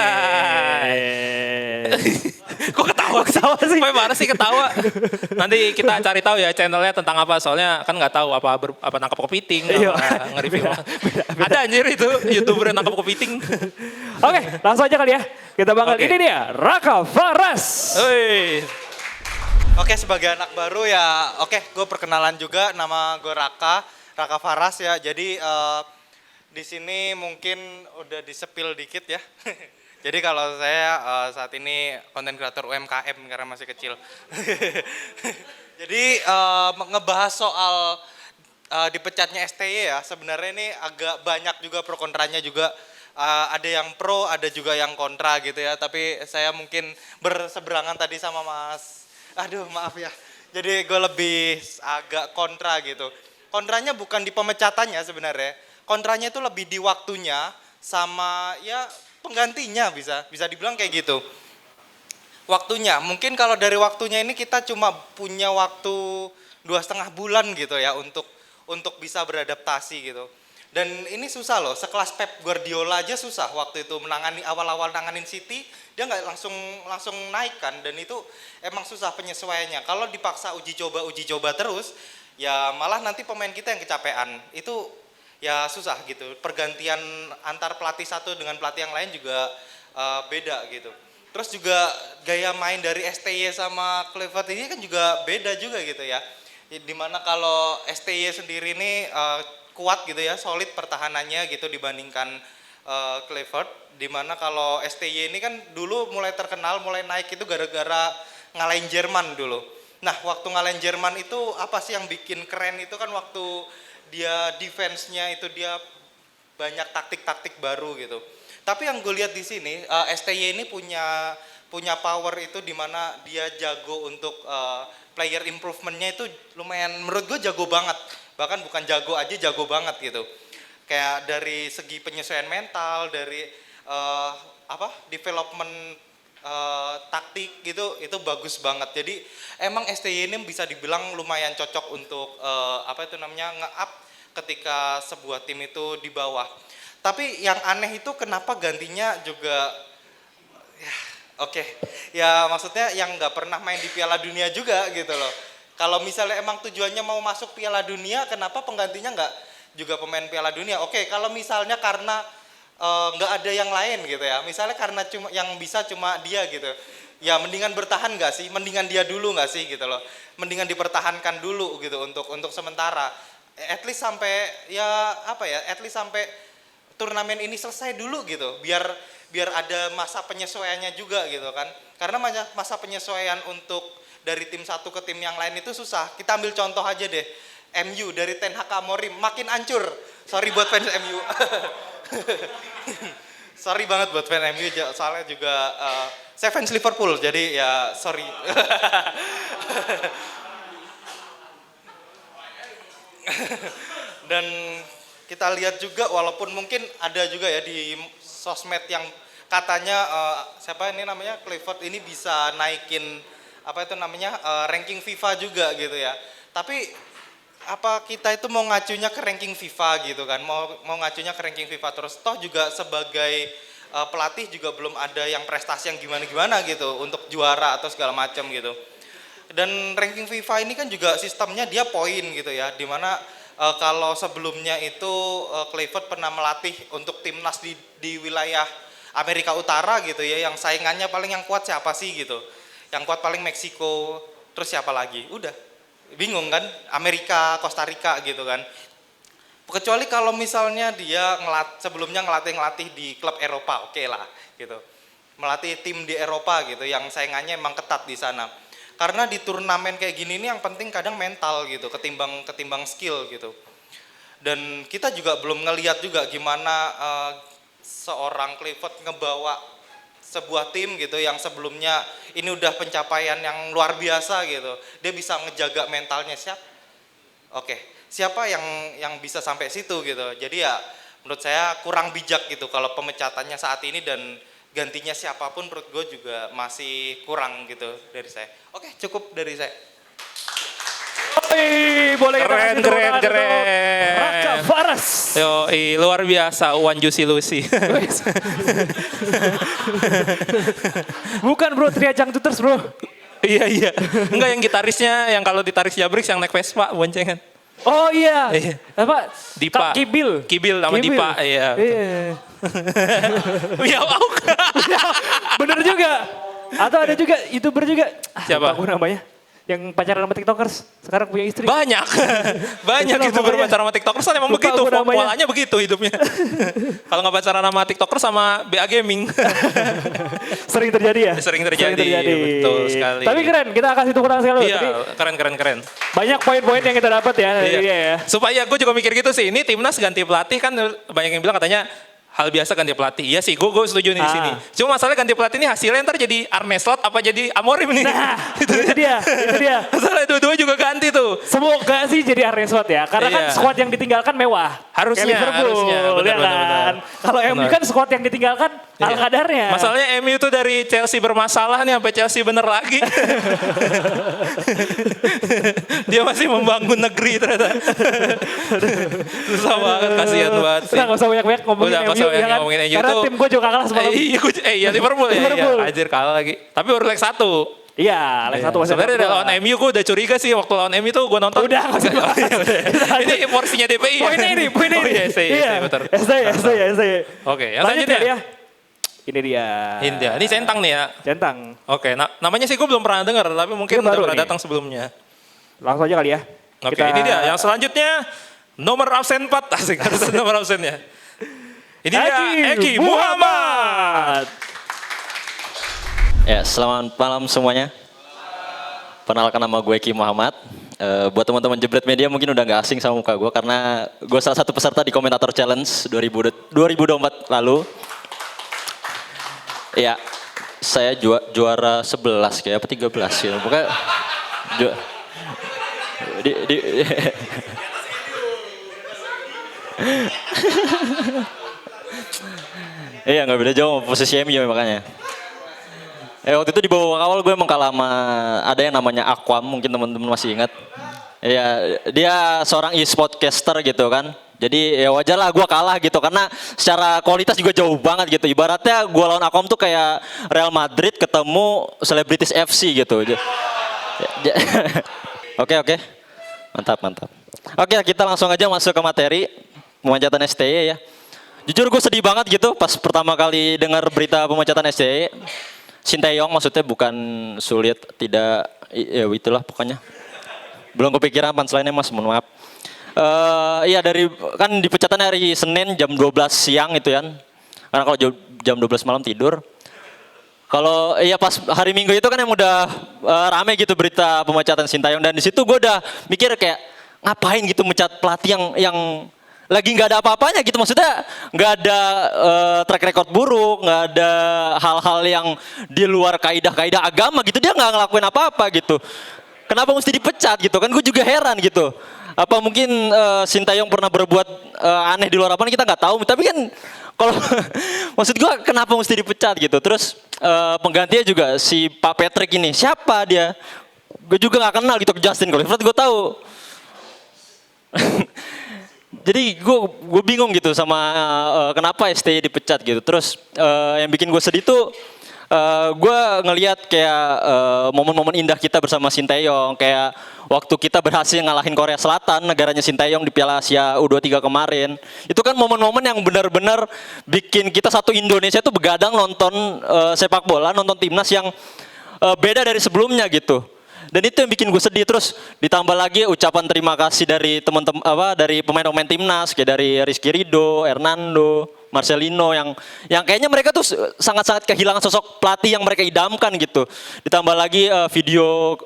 Kok ketawa sih? Ketawa sih. Sampai mana sih ketawa? Nanti kita cari tahu ya channelnya tentang apa. Soalnya kan nggak tahu apa nangkap kepiting. Iya. Nge-review. Ada anjir itu YouTuber yang nangkap kepiting. Oke, langsung aja kali ya. Kita bakal Oke. ini dia, Raka Faras. Hei. Oke, sebagai anak baru ya, gue perkenalan juga, nama gue Raka Faras ya. Jadi di sini mungkin udah disepil dikit ya. Jadi kalau saya saat ini konten kreator UMKM karena masih kecil. Jadi ngebahas soal dipecatnya STY ya, sebenarnya ini agak banyak juga pro kontranya juga. Ada yang pro, ada juga yang kontra gitu ya. Tapi saya mungkin berseberangan tadi sama Mas. Aduh maaf ya. Jadi gue lebih agak kontra gitu. Kontranya bukan di pemecatannya sebenarnya. Kontranya itu lebih di waktunya sama ya penggantinya bisa dibilang kayak gitu. Waktunya, mungkin kalau dari waktunya ini kita cuma punya waktu 2,5 bulan gitu ya untuk bisa beradaptasi gitu. Dan ini susah loh, sekelas Pep Guardiola aja susah waktu itu menangani awal-awal nanganin City, dia nggak langsung naik kan, dan itu emang susah penyesuaiannya. Kalau dipaksa uji coba terus, ya malah nanti pemain kita yang kecapean. Itu ya susah gitu. Pergantian antar pelatih satu dengan pelatih yang lain juga beda gitu. Terus juga gaya main dari STY sama Kluivert ini kan juga beda juga gitu ya. Dimana kalau STY sendiri ini kuat gitu ya, solid pertahanannya gitu dibandingkan Kluivert. Dimana kalau STY ini kan dulu mulai terkenal, mulai naik itu gara-gara ngalahin Jerman dulu. Nah waktu ngalahin Jerman itu apa sih yang bikin keren itu kan waktu dia defense-nya itu dia banyak taktik-taktik baru gitu. Tapi yang gue lihat di sini STY ini punya power itu di mana dia jago untuk player improvement-nya itu lumayan menurut gue jago banget. Bahkan bukan jago aja, jago banget gitu. Kayak dari segi penyesuaian mental, dari development taktik gitu itu bagus banget. Jadi emang STY ini bisa dibilang lumayan cocok untuk nge-up ketika sebuah tim itu di bawah. Tapi yang aneh itu kenapa gantinya juga ya maksudnya yang nggak pernah main di Piala Dunia juga gitu loh. Kalau misalnya emang tujuannya mau masuk Piala Dunia, kenapa penggantinya nggak juga pemain Piala Dunia? Oke, kalau misalnya karena nggak ada yang lain gitu ya. Misalnya karena cuma yang bisa cuma dia gitu. Ya mendingan bertahan nggak sih? Mendingan dia dulu nggak sih gitu loh. Mendingan dipertahankan dulu gitu untuk sementara. At least sampai ya apa ya? At least sampai turnamen ini selesai dulu gitu. Biar ada masa penyesuaiannya juga gitu kan. Karena masa penyesuaian untuk dari tim satu ke tim yang lain itu susah. Kita ambil contoh aja deh. MU dari Ten Hag ke Amorim makin hancur. Sorry buat fans MU. Sorry banget buat fans MU soalnya juga saya fans Liverpool jadi ya sorry. Dan kita lihat juga walaupun mungkin ada juga ya di sosmed yang katanya siapa ini namanya Clifford ini bisa naikin apa itu namanya ranking FIFA juga gitu ya. Tapi apa kita itu mau ngacunya ke ranking FIFA gitu kan? Mau ngacunya ke ranking FIFA terus toh juga sebagai pelatih juga belum ada yang prestasi yang gimana-gimana gitu untuk juara atau segala macam gitu. Dan ranking FIFA ini kan juga sistemnya dia poin gitu ya, dimana kalau sebelumnya itu Clifford pernah melatih untuk timnas di wilayah Amerika Utara gitu ya, yang saingannya paling yang kuat siapa sih gitu, yang kuat paling Meksiko, terus siapa lagi, udah bingung kan, Amerika, Costa Rica gitu kan. Kecuali kalau misalnya dia sebelumnya ngelatih di klub Eropa, oke lah gitu, melatih tim di Eropa gitu, yang saingannya emang ketat di sana. Karena di turnamen kayak gini nih yang penting kadang mental gitu, ketimbang skill gitu. Dan kita juga belum ngelihat juga gimana seorang Clifford ngebawa sebuah tim gitu yang sebelumnya ini udah pencapaian yang luar biasa gitu. Dia bisa ngejaga mentalnya siapa yang bisa sampai situ gitu. Jadi ya menurut saya kurang bijak gitu kalau pemecatannya saat ini dan gantinya siapapun menurut gue juga masih kurang gitu dari saya. Oke, cukup dari saya. Boleh kita Keren, kasih keren, tepuk tangan keren. untuk Raka Faras. Luar biasa, Wan Juicy Lucy. Bukan bro, Tria Jangtuters bro. Iya. Enggak yang gitarisnya, yang kalau ditarik Jabrix yang naik Vespa, boncengan. Oh iya. Iya. Apa? Dipa. Kibil Sama Dipa, iya. Ya, Bener juga. Atau ada juga YouTuber juga. Siapa? Lupa aku namanya. Yang pacaran sama TikTokers. Sekarang punya istri. Banyak gitu berpacaran sama TikTokers kan emang Lupa begitu, aku namanya. polanya begitu hidupnya. Kalau nggak pacaran sama TikTokers sama BA Gaming. Sering terjadi ya? Sering terjadi, betul sekali. Tapi keren, kita kasih tepuk tangan sekali. Iya, Tadi keren. banyak poin-poin yang kita dapat ya dari Iya. dia ya. Supaya gue juga mikir gitu sih, ini timnas ganti pelatih kan banyak yang bilang katanya hal biasa ganti pelatih. Iya sih, gue setuju nih di sini. Cuma masalahnya ganti pelatih ini hasilnya ntar jadi Arne Slot apa jadi Amorim nih. Nah, itu dia. Masalah dua-dua juga ganti tuh. Semoga sih jadi Arne Slot ya, karena kan Iya. squad yang ditinggalkan mewah. Harusnya, Kayak Liverpool, benar, ya kan. Kalau MU Benar. kan squad yang ditinggalkan Iya. al kadarnya. Masalahnya MU tuh dari Chelsea bermasalah nih sampai Chelsea bener lagi. Dia masih membangun negeri ternyata. Susah banget, kasihan banget sih. Udah gak usah banyak-banyak ngomongin Udah, nggak MU usah banyak ya kan. ngomongin MU Karena tuh. tim gue juga kalah semalam. Iya Liverpool ya. Liverpool. Iya, anjir kalah lagi. Tapi baru leg 1. Iya, leg 1 masih Sebenarnya ada lawan MU gue udah curiga sih waktu lawan MU tuh gue nonton. Udah, nggak usah bahas. Ini porsinya DPI ya. Poinnya ini. Oh iya, STI, betul. STI. Oke, yang Lanjut selanjutnya. ya. Ini dia. India. Ini centang nih ya. Centang. Oke, namanya sih gue belum pernah dengar, tapi mungkin Ini udah baru pernah nih. datang sebelumnya. Langsung aja kali ya. Oke, ini dia. Yang selanjutnya nomor absen 4. Asik, harus ada nomor absennya. Ini dia Eki Muhammad. Ya, selamat malam semuanya. Perkenalkan nama gue Eki Muhammad. Buat teman-teman Jebret Media mungkin udah nggak asing sama muka gue karena gue salah satu peserta di Komentator Challenge 2024 lalu. Ya, saya juara 11 kayak apa 13 ya. Pokoknya Iya nggak beda jauh sama posisi MU makanya. Waktu itu di babak awal gue emang kalah sama ada yang namanya Aquam, mungkin teman-teman masih ingat. Ya dia seorang e-sportcaster gitu kan. Jadi ya wajar lah gue kalah gitu karena secara kualitas juga jauh banget gitu. Ibaratnya gue lawan Aquam tuh kayak Real Madrid ketemu Celebrities FC gitu. Oke. Mantap. Oke, kita langsung aja masuk ke materi pemecatan STY ya. Jujur gue sedih banget gitu pas pertama kali dengar berita pemecatan SCY. Sintayong maksudnya bukan sulit, tidak, ya itulah pokoknya. Belum kepikiran punchline-nya mas, mohon maaf. Iya dari, kan dipecatan hari Senin jam 12 siang itu kan. Karena kalau jam 12 malam tidur. Kalau iya pas hari Minggu itu kan yang udah rame gitu berita pemecatan Sintayong. Dan di situ gue udah mikir kayak, ngapain gitu mecat pelatih yang lagi nggak ada apa-apanya gitu, maksudnya nggak ada track record buruk, nggak ada hal-hal yang di luar kaidah-kaidah agama gitu, dia nggak ngelakuin apa-apa gitu. Kenapa mesti dipecat gitu kan? Gue juga heran gitu. Apa mungkin Sintayong pernah berbuat aneh di luar lapangan, kita nggak tahu. Tapi kan kalau maksud gue kenapa mesti dipecat gitu. Terus penggantinya juga si Pak Patrick ini, siapa dia? Gue juga nggak kenal gitu. Justin Kluivert gue tahu. Jadi gue bingung gitu sama kenapa STY dipecat gitu. Terus yang bikin gue sedih tuh gue ngelihat kayak momen-momen indah kita bersama Sintayong, kayak waktu kita berhasil ngalahin Korea Selatan, negaranya Sintayong di Piala Asia U23 kemarin. Itu kan momen-momen yang benar-benar bikin kita satu Indonesia tuh begadang nonton sepak bola, nonton timnas yang beda dari sebelumnya gitu. Dan itu yang bikin gue sedih. Terus ditambah lagi ucapan terima kasih dari teman-teman dari pemain-pemain timnas kayak dari Rizky Ridho, Hernando, Marcelino yang kayaknya mereka tuh sangat-sangat kehilangan sosok pelatih yang mereka idamkan gitu. Ditambah lagi video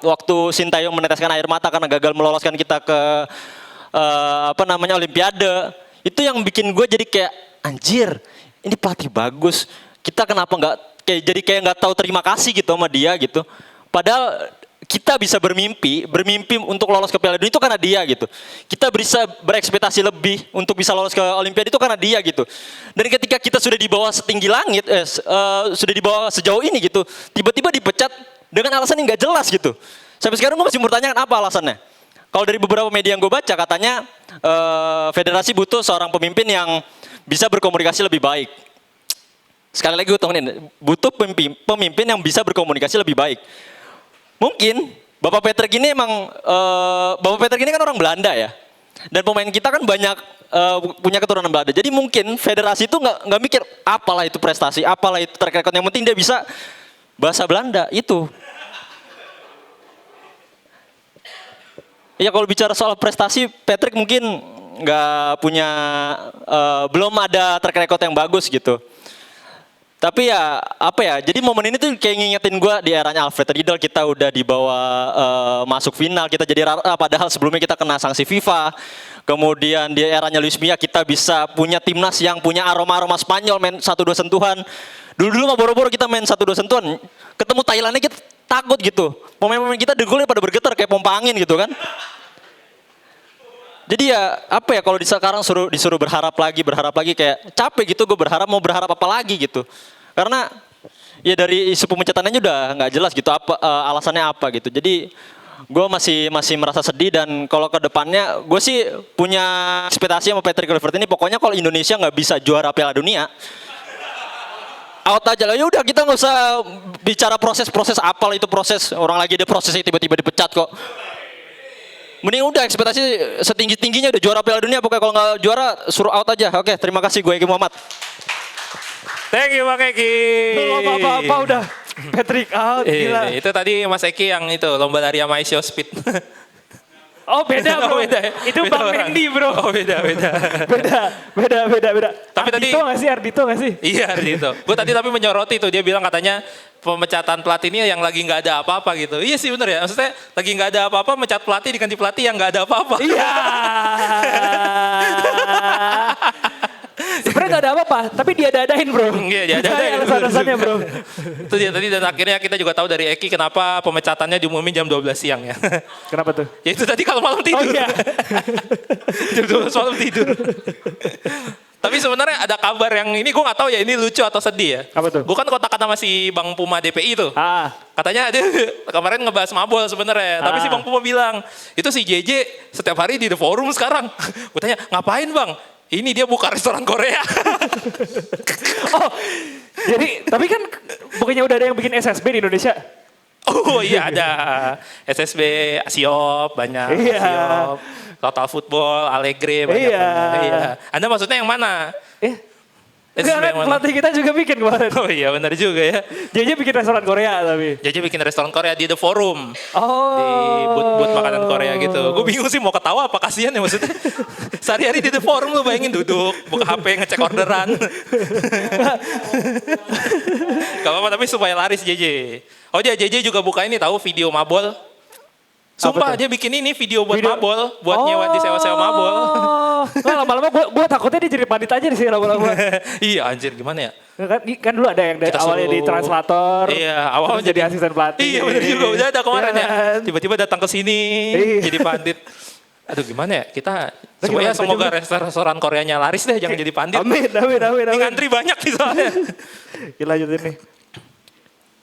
waktu Sintayong meneteskan air mata karena gagal meloloskan kita ke Olimpiade. Itu yang bikin gue jadi kayak anjir, ini pelatih bagus. Kita kenapa nggak nggak tahu terima kasih gitu sama dia gitu. Padahal kita bisa bermimpi untuk lolos ke Piala Dunia itu karena dia gitu. Kita bisa berekspektasi lebih untuk bisa lolos ke Olimpiade itu karena dia gitu. Dan ketika kita sudah di bawah setinggi langit, sudah di bawah sejauh ini gitu, tiba-tiba dipecat dengan alasan yang nggak jelas gitu. Sampai sekarang gue masih bertanyakan apa alasannya. Kalau dari beberapa media yang gue baca katanya federasi butuh seorang pemimpin yang bisa berkomunikasi lebih baik. Sekali lagi gue tungguin, butuh pemimpin yang bisa berkomunikasi lebih baik. Mungkin Bapak Patrick ini Bapak Patrick ini kan orang Belanda ya, dan pemain kita kan banyak punya keturunan Belanda. Jadi mungkin federasi itu nggak mikir apalah itu prestasi, apalah itu track record, yang penting dia bisa bahasa Belanda itu. Ya kalau bicara soal prestasi, Patrick mungkin nggak punya, belum ada track record yang bagus gitu. Tapi ya jadi momen ini tuh kayak ngingetin gue di eranya Alfred Riedel, kita udah dibawa masuk final, kita jadi padahal sebelumnya kita kena sanksi FIFA. Kemudian di eranya Luis Milla kita bisa punya timnas yang punya aroma-aroma Spanyol, main 1-2 sentuhan. Dulu mah boro-boro kita main 1-2 sentuhan, ketemu Thailandnya kita takut gitu. Pemain-pemain kita degolnya pada bergetar kayak pompa angin gitu kan. Jadi ya kalau sekarang disuruh berharap lagi kayak capek gitu, gue mau berharap apa lagi gitu. Karena ya dari isu pemecatannya udah nggak jelas gitu alasannya apa gitu. Jadi gue masih merasa sedih, dan kalau ke depannya gue sih punya ekspektasi sama Patrick Kluivert ini, pokoknya kalau Indonesia nggak bisa juara Piala Dunia, out aja lah. Ya udah, kita nggak usah bicara proses apalah itu proses, orang lagi ada prosesnya tiba-tiba dipecat kok. Mending udah ekspektasi setinggi-tingginya udah juara Piala Dunia, pokoknya kalau nggak juara suruh out aja. Oke, terima kasih, gue Eki Muhammad. Thank you Bang Eki. Apa udah Patrick out, gila. Itu tadi Mas Eki yang itu lomba lari sama Aisyo Speed. Oh beda bro, Oh, beda ya? itu Beda Bang orang. Mendy bro. Oh beda. Beda. Tapi tadi- Ardito nggak sih? Iya gitu. Gue tadi tapi menyoroti itu, dia bilang katanya pemecatan pelatih ini yang lagi nggak ada apa-apa gitu. Iya sih bener ya, maksudnya lagi nggak ada apa-apa, mecat pelatih diganti pelatih yang nggak ada apa-apa. Iya. Sebenarnya nggak ada apa-apa, tapi dia dadain bro. Iya, dia dadain. Cari alasan-alasannya bro. Itu dia tadi, dan akhirnya kita juga tahu dari Eki kenapa pemecatannya diumumin jam 12 siang ya. Kenapa tuh? Ya itu tadi kalau malam tidur. Oh iya. Jam 12 malam tidur. Tapi sebenarnya ada kabar yang ini gue nggak tahu ya ini lucu atau sedih ya. Apa tuh? Gue kan kontak sama si Bang Puma DPI tuh. Katanya dia kemarin ngebahas mabol sebenarnya. Tapi si Bang Puma bilang, itu si JJ setiap hari di The Forum sekarang. Gue tanya, ngapain Bang? Ini dia buka restoran Korea. Oh, jadi tapi kan bukannya udah ada yang bikin SSB di Indonesia? Oh iya ada. SSB, Asiop, banyak. Iya. Asiop. Total Football, Allegri, banyak. Iya. Iya. Anda maksudnya yang mana? Enggak kan yang mana? pelatih kita juga bikin kemarin. Oh iya benar juga ya. JJ bikin restoran Korea tapi. Jadi bikin restoran Korea di The Forum. Oh. Di booth makanan Korea gitu. Gue bingung sih mau ketawa apa kasihan ya maksudnya. Sehari-hari di The Forum lu bayangin duduk, buka HP ngecek orderan. Gak apa-apa tapi supaya laris JJ. Oh dia JJ juga buka ini tahu video mabol. Sumpah dia bikin ini video buat mabol, buat nyewa disewa-sewa mabol. Nah, lama-lama gue takutnya dia jadi pandit aja di sini lama-lama. Iya anjir gimana ya? Kan dulu ada yang dari Kita awalnya di suruh- translator. Iya, awalnya terus jadi asisten pelatih. Iya benar juga, udah ada kemarin Iya ya. kan? Tiba-tiba datang ke sini Iya. jadi pandit. Aduh gimana ya, kita gimana? semoga restoran Koreanya laris deh, jangan jadi pandit. Amin. Ini ngantri banyak nih soalnya. Kita lanjutin nih.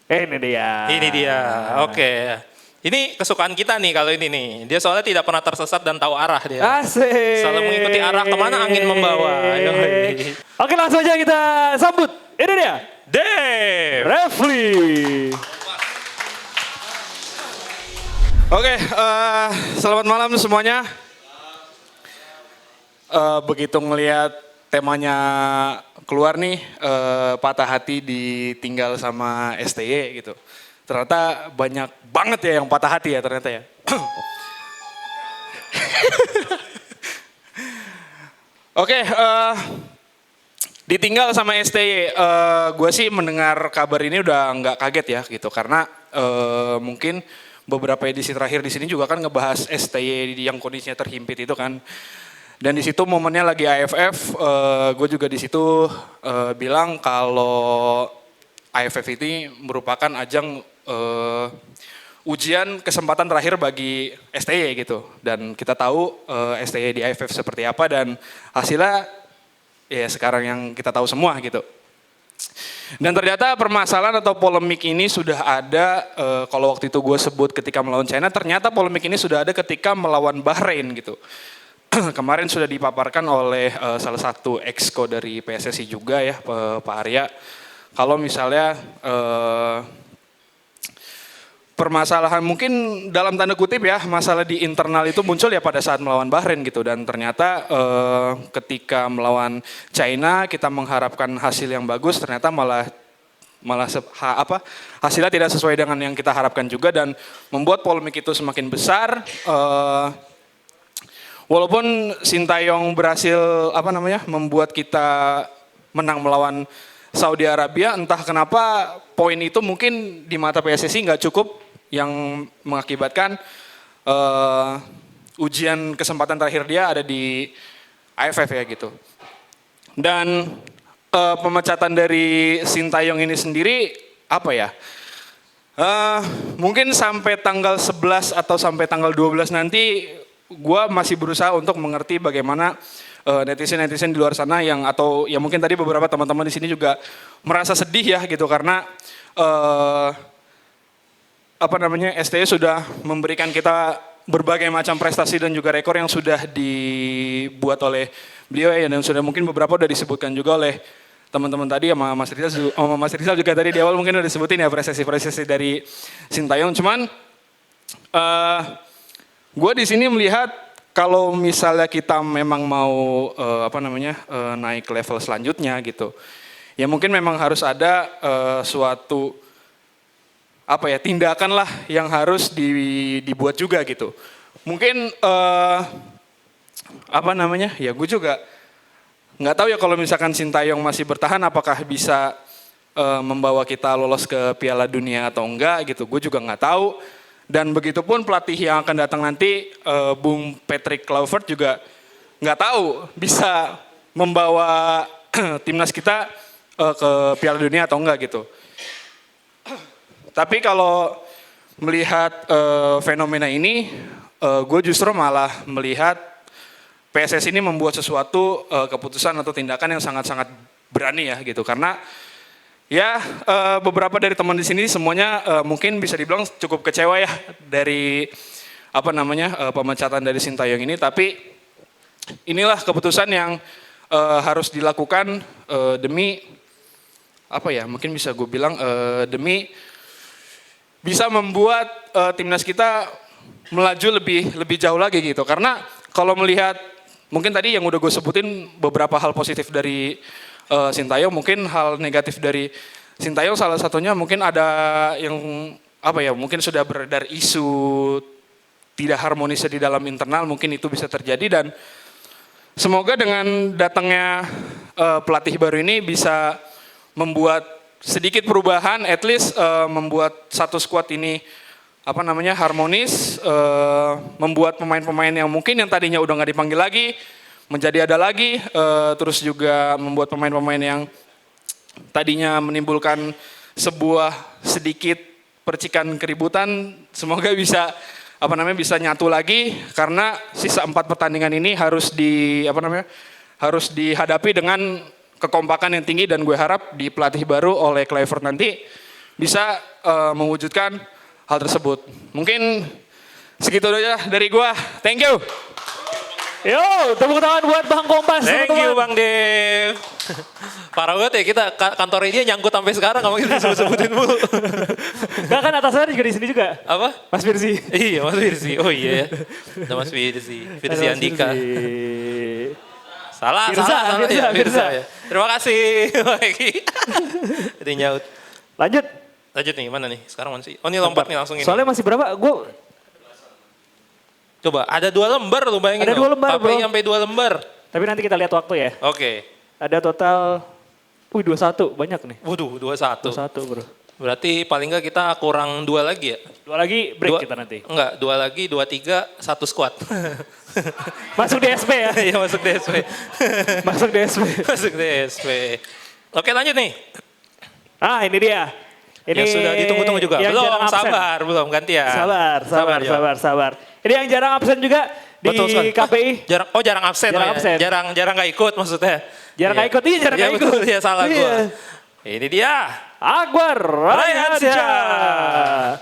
Ini dia. Ini dia, oke. Ini kesukaan kita nih kalau ini nih. Dia soalnya tidak pernah tersesat dan tahu arah dia. Asik. Selalu mengikuti arah kemana angin membawa. Yoi. Oke langsung aja kita sambut. Ini dia. Dave. Refli. Oke, selamat malam semuanya. Begitu ngelihat temanya keluar nih, patah hati ditinggal sama STY gitu. Ternyata banyak banget ya yang patah hati ya ternyata ya. Oke, ditinggal sama STY. Gue sih mendengar kabar ini udah nggak kaget ya gitu, karena mungkin beberapa edisi terakhir di sini juga kan ngebahas STY yang kondisinya terhimpit itu kan. Dan di situ momennya lagi AFF, gue juga di situ bilang kalau AFF ini merupakan ajang ujian kesempatan terakhir bagi STY gitu. Dan kita tahu STY di AFF seperti apa dan hasilnya ya sekarang yang kita tahu semua gitu. Dan ternyata permasalahan atau polemik ini sudah ada, kalau waktu itu gue sebut ketika melawan China, ternyata polemik ini sudah ada ketika melawan Bahrain gitu. Kemarin sudah dipaparkan oleh salah satu exco dari PSSI juga ya, Pak Arya. Kalau misalnya permasalahan mungkin dalam tanda kutip ya, masalah di internal itu muncul ya pada saat melawan Bahrain gitu. Dan ternyata ketika melawan China kita mengharapkan hasil yang bagus, ternyata malah hasilnya tidak sesuai dengan yang kita harapkan juga dan membuat polemik itu semakin besar. Walaupun Sintayong berhasil membuat kita menang melawan Saudi Arabia, entah kenapa poin itu mungkin di mata PSSI nggak cukup yang mengakibatkan ujian kesempatan terakhir dia ada di AFF ya gitu. Dan pemecatan dari Sintayong ini sendiri apa ya? Mungkin sampai tanggal 11 atau sampai tanggal 12 nanti gue masih berusaha untuk mengerti bagaimana netizen-netizen di luar sana yang atau ya mungkin tadi beberapa teman-teman di sini juga merasa sedih ya gitu karena STY sudah memberikan kita berbagai macam prestasi dan juga rekor yang sudah dibuat oleh beliau ya dan sudah mungkin beberapa udah disebutkan juga oleh teman-teman tadi sama Mas Rizal juga tadi di awal mungkin udah disebutin ya prestasi-prestasi dari Sintayong. Cuman gue di sini melihat kalau misalnya kita memang mau naik level selanjutnya gitu, ya mungkin memang harus ada suatu tindakan lah yang harus dibuat juga gitu. Mungkin ya gue juga nggak tahu ya kalau misalkan Sintayong masih bertahan apakah bisa membawa kita lolos ke Piala Dunia atau enggak gitu. Gue juga nggak tahu. Dan begitupun pelatih yang akan datang nanti, Bung Patrick Kluivert juga nggak tahu bisa membawa timnas kita ke Piala Dunia atau enggak gitu. Tapi kalau melihat fenomena ini, gue justru malah melihat PSSI ini membuat sesuatu keputusan atau tindakan yang sangat-sangat berani ya gitu. Karena ya, beberapa dari teman di sini semuanya mungkin bisa dibilang cukup kecewa ya dari pemecatan dari Sintayong ini. Tapi inilah keputusan yang harus dilakukan demi mungkin bisa gue bilang demi bisa membuat timnas kita melaju lebih jauh lagi gitu. Karena kalau melihat mungkin tadi yang udah gue sebutin beberapa hal positif dari Sintayong, mungkin hal negatif dari Sintayong salah satunya mungkin ada yang apa ya, mungkin sudah beredar isu tidak harmonisnya di dalam internal, mungkin itu bisa terjadi dan semoga dengan datangnya pelatih baru ini bisa membuat sedikit perubahan, at least membuat satu squad ini harmonis, membuat pemain-pemain yang mungkin yang tadinya udah nggak dipanggil lagi menjadi ada lagi, terus juga membuat pemain-pemain yang tadinya menimbulkan sebuah sedikit percikan keributan, semoga bisa bisa nyatu lagi karena sisa 4 pertandingan ini harus harus dihadapi dengan kekompakan yang tinggi dan gue harap di pelatih baru oleh Kluivert nanti bisa mewujudkan hal tersebut. Mungkin segitu aja dari gue. Thank you. Yo, tepuk tangan buat Bang Kompas. Thank teman-teman. you Bang Dev. Parah banget ya kita kantor ini nyangkut sampai sekarang kamu kita sebut-sebutin mulu. Enggak kan atasannya juga di sini juga. Apa? Mas Firzi. Iya Mas Firzi. Oh iya ya. Ada Mas Firzi. Firzi Andika. Salah. Firza. Firza ya. Terima kasih. Jadi nyaut. Lanjut. Lanjut nih, mana nih? Sekarang mana sih? Oh ini lompat nih langsung ini. Soalnya masih berapa? Gue Coba, ada 2 lembar lu bayangin. Ada 2 lembar, bro. KPI sampai 2 lembar. Tapi nanti kita lihat waktu ya. Oke. Ada total 21, banyak nih. Waduh, 21. 21 bro. Berarti paling nggak kita kurang 2 lagi ya? 2 lagi break kita nanti. Enggak, 2 lagi, 2, 3, 1 squad. Masuk DSP ya? Iya masuk DSP. Masuk DSP. Masuk DSP. Oke lanjut nih. Ah ini dia. Ini Yang sudah ditunggu-tunggu juga. yang Belum, jarang absen. sabar, belum gantian. Sabar. Ini yang jarang absen juga di Betul sekali. KPI. Jarang absen. Jarang oh ya. absen. Jarang nggak ikut maksudnya. Jarang nggak ikut, iya jarang nggak ikut. Betul, iya salah Iya. gua. Ini dia. Akbar Raihansyah.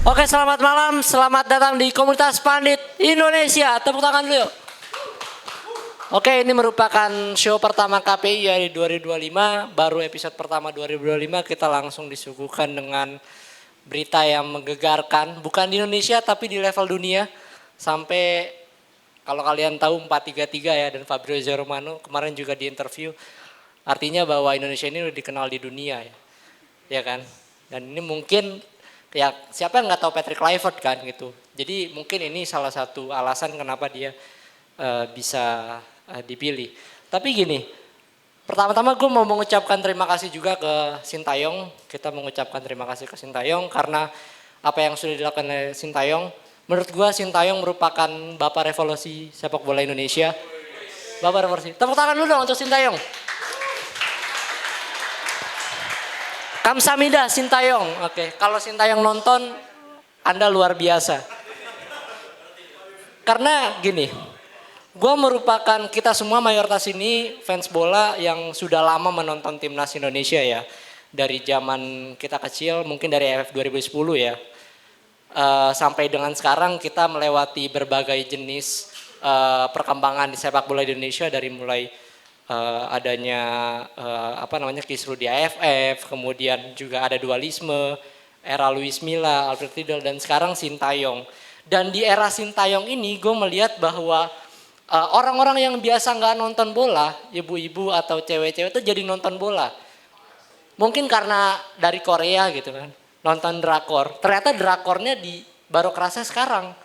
Oke, selamat malam. Selamat datang di komunitas Pandit Indonesia. Tepuk tangan dulu yuk. Oke, ini merupakan show pertama KPI ya di 2025. Baru episode pertama 2025 kita langsung disuguhkan dengan berita yang menggegarkan. Bukan di Indonesia tapi di level dunia. Sampai kalau kalian tahu 433 ya dan Fabrizio Romano kemarin juga di interview. Artinya bahwa Indonesia ini udah dikenal di dunia ya. Ya kan? Dan ini mungkin ya siapa yang nggak tahu Patrick Kluivert kan gitu. Jadi mungkin ini salah satu alasan kenapa dia bisa dipilih. Tapi gini, pertama-tama gue mau mengucapkan terima kasih juga ke Sintayong. Kita mengucapkan terima kasih ke Sintayong karena apa yang sudah dilakukan oleh Sintayong. Menurut gue Sintayong merupakan bapak revolusi sepak bola Indonesia. Bapak revolusi. Tepuk tangan dulu dong untuk Sintayong. Kamsahamnida Sintayong. Oke, kalau Sintayong nonton, Anda luar biasa. Karena gini, kita semua mayoritas ini fans bola yang sudah lama menonton timnas Indonesia ya. Dari zaman kita kecil, mungkin dari AFF 2010 ya. Sampai dengan sekarang kita melewati berbagai jenis perkembangan di sepak bola di Indonesia dari mulai adanya kisruh di AFF, kemudian juga ada dualisme, era Luis Milla, Alfred Riedel, dan sekarang Sintayong. Dan di era Sintayong ini gue melihat bahwa orang-orang yang biasa nggak nonton bola, ibu-ibu atau cewek-cewek itu jadi nonton bola. Mungkin karena dari Korea gitu kan, nonton drakor. Ternyata drakornya baru kerasa sekarang.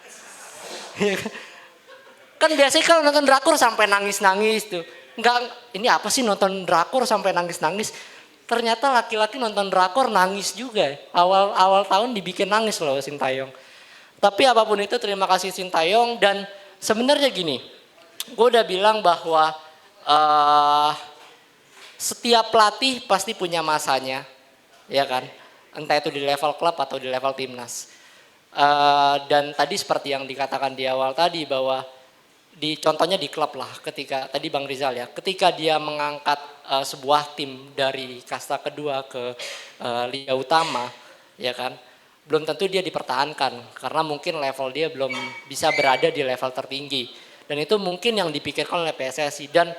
Kan biasanya kalau nonton drakor sampai nangis-nangis tuh. Ini apa sih nonton drakor sampai nangis-nangis? Ternyata laki-laki nonton drakor nangis juga. Awal tahun dibikin nangis loh Sintayong. Tapi apapun itu terima kasih Sintayong dan sebenarnya gini. Gue udah bilang bahwa setiap pelatih pasti punya masanya, ya kan? Entah itu di level klub atau di level timnas. Dan tadi seperti yang dikatakan di awal tadi bahwa contohnya di klub lah, ketika tadi Bang Rizal ya, ketika dia mengangkat sebuah tim dari kasta kedua ke liga utama, ya kan? Belum tentu dia dipertahankan karena mungkin level dia belum bisa berada di level tertinggi. Dan itu mungkin yang dipikirkan oleh PSSI. Dan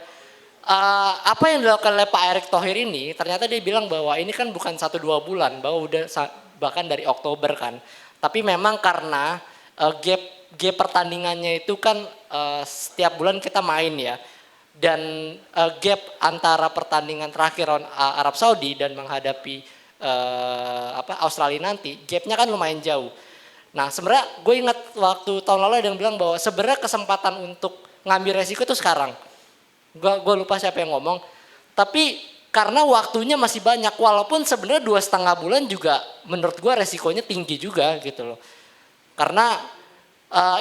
apa yang dilakukan oleh Pak Erick Thohir ini, ternyata dia bilang bahwa ini kan bukan 1-2 bulan, bahwa udah bahkan dari Oktober kan. Tapi memang karena gap gap pertandingannya itu kan setiap bulan kita main ya. Dan gap antara pertandingan terakhir Arab Saudi dan menghadapi Australia nanti, gapnya kan lumayan jauh. Nah sebenarnya gue ingat waktu tahun lalu ada yang bilang bahwa sebenarnya kesempatan untuk ngambil resiko itu sekarang. Gue lupa siapa yang ngomong. Tapi karena waktunya masih banyak, walaupun sebenarnya 2,5 bulan juga menurut gue resikonya tinggi juga gitu loh. Karena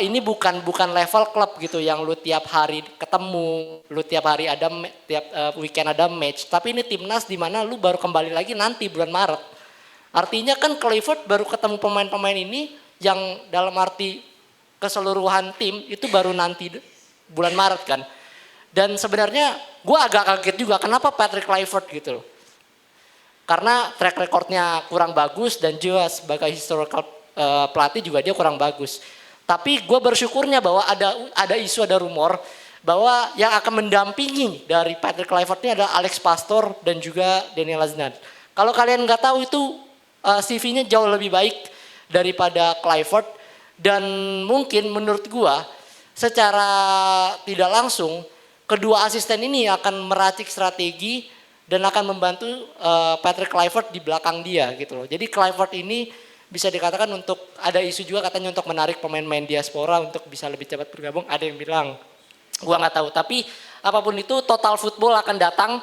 ini bukan level klub gitu yang lu tiap hari ketemu, lu tiap hari ada tiap weekend ada match. Tapi ini timnas di mana lu baru kembali lagi nanti bulan Maret. Artinya kan Clifford baru ketemu pemain-pemain ini yang dalam arti keseluruhan tim itu baru nanti bulan Maret kan. Dan sebenarnya gue agak kaget juga kenapa Patrick Clifford gitu loh. Karena track recordnya kurang bagus dan juga sebagai historical pelatih juga dia kurang bagus. Tapi gue bersyukurnya bahwa ada isu, ada rumor bahwa yang akan mendampingi dari Patrick Clifford ini adalah Alex Pastor dan juga Daniel Aznan. Kalau kalian nggak tahu itu CV-nya jauh lebih baik daripada Clifford dan mungkin menurut gue secara tidak langsung kedua asisten ini akan meracik strategi dan akan membantu Patrick Clifford di belakang dia gitu loh. Jadi Clifford ini bisa dikatakan untuk ada isu juga katanya untuk menarik pemain-pemain diaspora untuk bisa lebih cepat bergabung. Ada yang bilang, gua nggak tahu. Tapi apapun itu total football akan datang,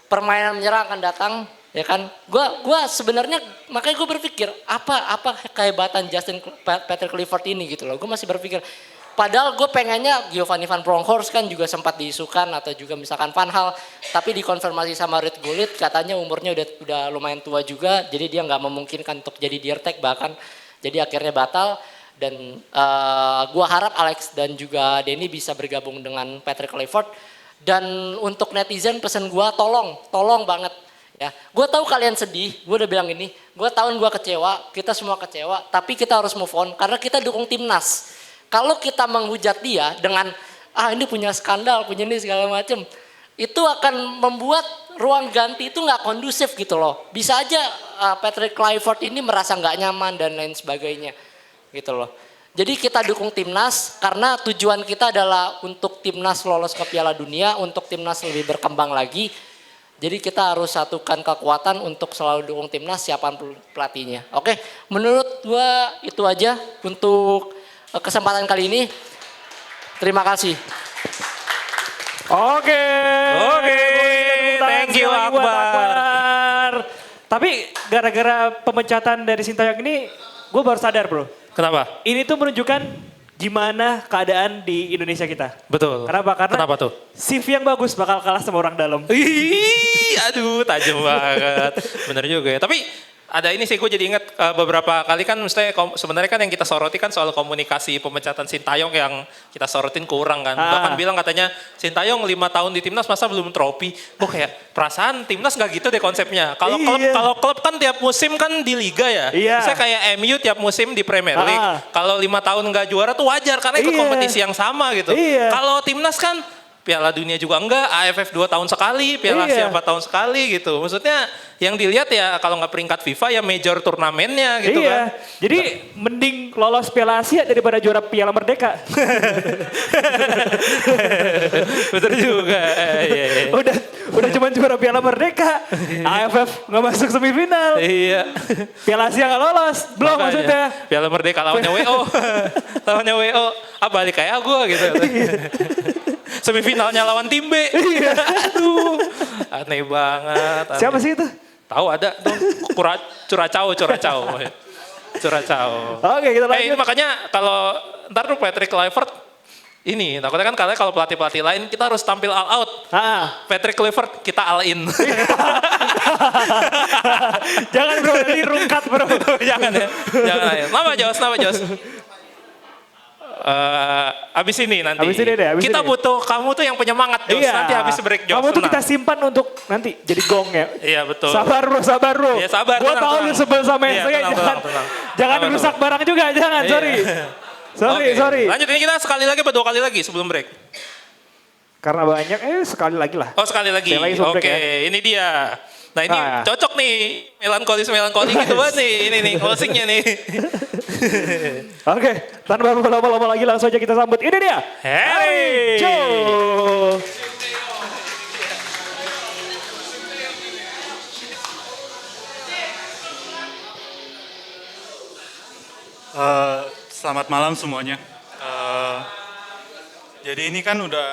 permainan menyerang akan datang, ya kan? Gua sebenarnya makanya gue berpikir apa kehebatan Patrick Clifford ini gitu loh. Gue masih berpikir. Padahal gue pengennya Giovanni Van Bronckhorst kan juga sempat diisukan atau juga misalkan Van Hal, tapi dikonfirmasi sama Ruud Gullit katanya umurnya udah lumayan tua juga, jadi dia nggak memungkinkan untuk jadi Diertek bahkan, jadi akhirnya batal. Dan gue harap Alex dan juga Denny bisa bergabung dengan Patrick Clifford. Dan untuk netizen pesan gue tolong banget ya. Gue tahu kalian sedih, gue udah bilang ini, gue tahu gue kecewa, kita semua kecewa, tapi kita harus move on karena kita dukung timnas. Kalau kita menghujat dia dengan ini punya skandal, punya ini segala macam, itu akan membuat ruang ganti itu nggak kondusif gitu loh. Bisa aja Patrick Clifford ini merasa nggak nyaman dan lain sebagainya gitu loh. Jadi kita dukung timnas karena tujuan kita adalah untuk timnas lolos ke Piala Dunia, untuk timnas lebih berkembang lagi. Jadi kita harus satukan kekuatan untuk selalu dukung timnas siapapun pelatihnya. Oke, menurut gua itu aja untuk kesempatan kali ini. Terima kasih. Oke, thank you Akbar. Tapi gara-gara pemecatan dari Sintayong ini, gue baru sadar bro. Kenapa? Ini tuh menunjukkan gimana keadaan di Indonesia kita. Betul. Kenapa? Karena Kenapa tuh? CV yang bagus bakal kalah sama orang dalam. Aduh, tajam banget. Bener juga ya. Tapi ada ini sih, gue jadi ingat beberapa kali kan sebenarnya kan yang kita soroti kan soal komunikasi pemecatan Sintayong yang kita sorotin kurang kan. Bahkan bilang katanya Sintayong 5 tahun di timnas masa belum trofi. Gue kayak perasaan timnas gak gitu deh konsepnya. Kalau klub kan tiap musim kan di liga ya. Saya kayak MU tiap musim di Premier League. Kalau 5 tahun gak juara tuh wajar karena ikut kompetisi yang sama gitu. Kalau timnas kan Piala Dunia juga enggak, AFF 2 tahun sekali, Piala Asia 4 tahun sekali gitu. Maksudnya yang dilihat ya kalau nggak peringkat FIFA ya major turnamennya gitu kan. Jadi mending lolos Piala Asia daripada juara Piala Merdeka. Betul juga. Udah cuma juara Piala Merdeka, AFF nggak masuk semifinal. Iya. Piala Asia nggak lolos, belum maksudnya. Piala Merdeka lawannya WO, lawannya WO. Balik kayak gue gitu. Semifinalnya lawan tim B. Aduh, aneh banget. Aneh. Siapa sih itu? Tahu ada dong, Curacao. Oke, kita lanjut. Makanya kalau ntar tuh Patrick Clifford ini, takutnya kan kalau pelatih-pelatih lain kita harus tampil all out. Patrick Clifford kita all in. Jangan bro, ini rungkat bro. Jangan ya. Nama Jos. Abis ini nanti. Kita butuh kamu tuh yang penyemangat Jos. Nanti habis break Jos. Kamu tuh kita simpan untuk nanti jadi gong ya. Iya betul. Sabar bro. Iya sabar. Gue tahu lu sebel sama saya. Jangan rusak barang juga, jangan. Sorry. Lanjut, ini kita sekali lagi atau 2 kali lagi sebelum break? Karena banyak, sekali lagi lah. Oh sekali lagi. Oke, ini dia. Nah ini cocok nih, melankolis gitu banget nih. Ini nih closingnya nih. Oke, tanpa berlama-lama lagi langsung aja kita sambut. Ini dia, Harry Joe. Selamat malam semuanya. Jadi ini kan udah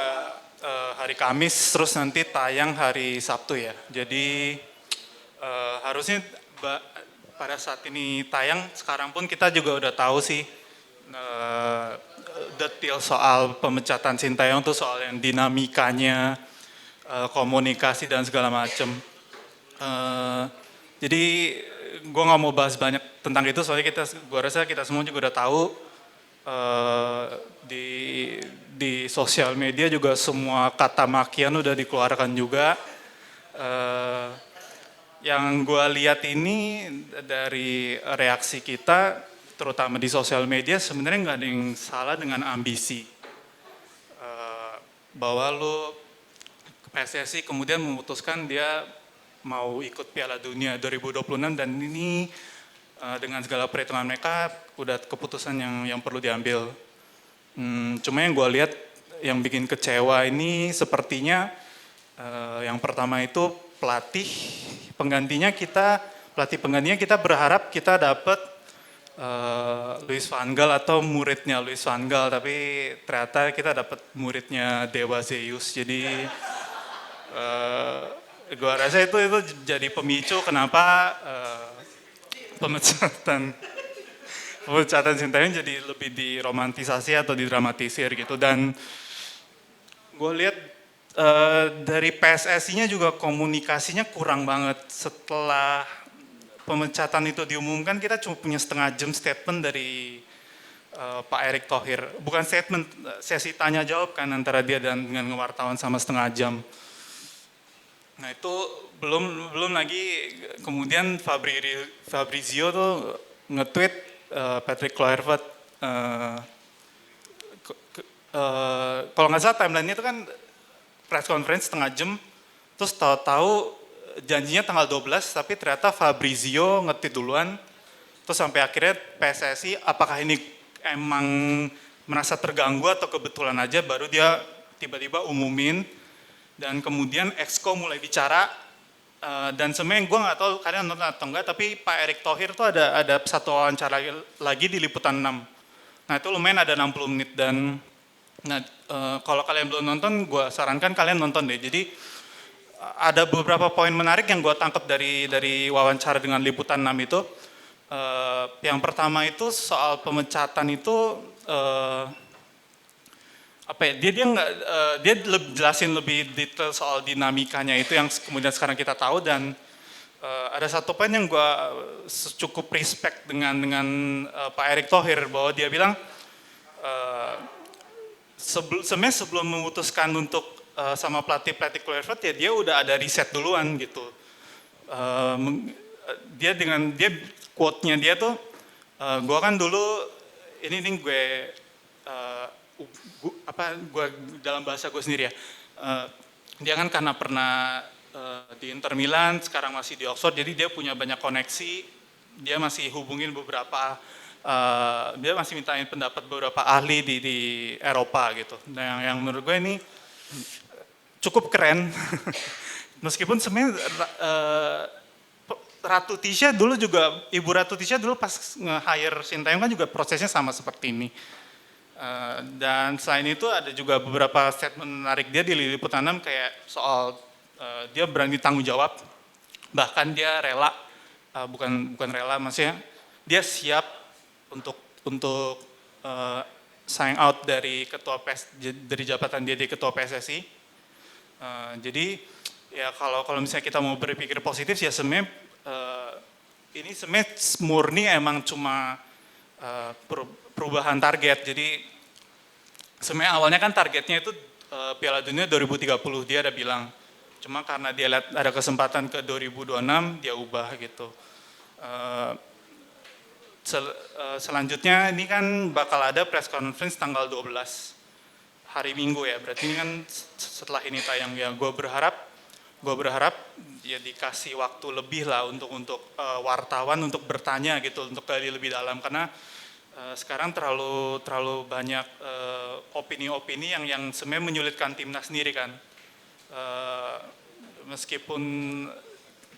hari Kamis, terus nanti tayang hari Sabtu ya. Jadi harusnya pada saat ini tayang, sekarang pun kita juga udah tahu sih detail soal pemecatan Sintayong tuh soal yang dinamikanya, komunikasi dan segala macem. Jadi gue nggak mau bahas banyak tentang itu soalnya gue rasa kita semua juga udah tahu di sosial media juga semua kata makian udah dikeluarkan juga. Yang gue lihat ini dari reaksi kita, terutama di sosial media, sebenarnya nggak ada yang salah dengan ambisi. Bahwa lu PSSI kemudian memutuskan dia mau ikut Piala Dunia 2026 dan ini dengan segala perhitungan mereka udah keputusan yang perlu diambil. Cuma yang gue lihat yang bikin kecewa ini sepertinya yang pertama itu pelatih penggantinya kita berharap kita dapat Louis van Gaal atau muridnya Louis van Gaal, tapi ternyata kita dapat muridnya Dewa Zeus. Jadi gue rasa itu jadi pemicu kenapa pemecatan Sintayong jadi lebih diromantisasi atau didramatisir gitu. Dan gue lihat dari PSSI-nya juga komunikasinya kurang banget. Setelah pemecatan itu diumumkan, kita cuma punya setengah jam statement dari Pak Erick Thohir. Bukan statement, sesi tanya jawab kan antara dia dengan wartawan sama setengah jam. Nah itu belum lagi kemudian Fabrizio tuh nge-tweet Patrick Kluivert. Kalau nggak salah timeline-nya itu kan press conference setengah jam, terus tahu-tahu janjinya tanggal 12, tapi ternyata Fabrizio nge-tweet duluan, terus sampai akhirnya PSSI apakah ini emang merasa terganggu atau kebetulan aja baru dia tiba-tiba umumin, dan kemudian Exco mulai bicara, dan sebenarnya gue nggak tahu kalian nonton atau enggak, tapi Pak Erick Thohir tuh ada satu wawancara lagi di Liputan 6. Nah itu lumayan ada 60 menit dan kalau kalian belum nonton, gue sarankan kalian nonton deh. Jadi ada beberapa poin menarik yang gue tangkap dari wawancara dengan Liputan 6 itu. Yang pertama itu soal pemecatan itu dia jelasin lebih detail soal dinamikanya itu yang kemudian sekarang kita tahu. Dan ada satu poin yang gue cukup respect dengan Pak Erick Thohir, bahwa dia bilang sebenarnya sebelum memutuskan untuk sama pelatih Kluivert ya dia udah ada riset duluan gitu. Dia quote-nya dia tuh, gue kan dulu gue dalam bahasa gue sendiri ya. Dia kan karena pernah di Inter Milan, sekarang masih di Oxford, jadi dia punya banyak koneksi. Dia masih hubungin beberapa dia masih mintain pendapat beberapa ahli di Eropa gitu. Nah, yang menurut gue ini cukup keren. Meskipun sebenarnya Ratu Tisha dulu juga, Ibu Ratu Tisha dulu pas nge-hire Sintayong kan juga prosesnya sama seperti ini. Dan selain itu ada juga beberapa statement menarik dia di Liputan 6 kayak soal dia berani tanggung jawab, bahkan dia rela, bukan rela, maksudnya dia siap untuk sign out dari dari jabatan dia di ketua PSSI. Jadi ya kalau misalnya kita mau berpikir positif ya sebenarnya ini sebenarnya murni emang cuma perubahan target. Jadi sebenarnya awalnya kan targetnya itu Piala Dunia 2030 dia ada bilang. Cuma karena dia lihat ada kesempatan ke 2026 dia ubah gitu. Selanjutnya ini kan bakal ada press conference tanggal 12 hari Minggu ya, berarti ini kan setelah ini tayang ya. Gue berharap ya dikasih waktu lebih lah untuk wartawan untuk bertanya gitu, untuk gali lebih dalam, karena sekarang terlalu banyak opini-opini yang sebenarnya menyulitkan timnas sendiri kan. Meskipun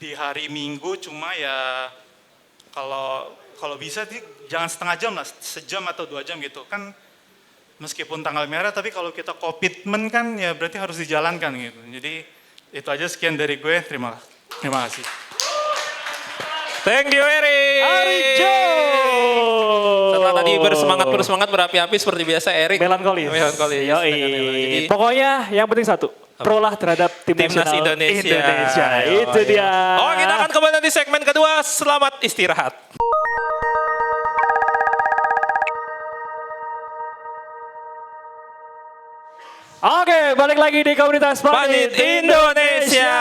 di hari Minggu cuma ya kalau bisa sih jangan setengah jam lah, sejam atau 2 jam gitu kan. Meskipun tanggal merah tapi kalau kita komitmen kan ya berarti harus dijalankan gitu. Jadi itu aja, sekian dari gue. Terima kasih. Thank you Erik. Arijo. Setelah tadi bersemangat berapi-api seperti biasa Erik. Melankolis. Jadi Pokoknya yang penting satu, pro lah terhadap Timnas nasional Indonesia. Itu dia. Oh, kita akan kembali di segmen kedua. Selamat istirahat. Oke, balik lagi di komunitas Pandit Indonesia.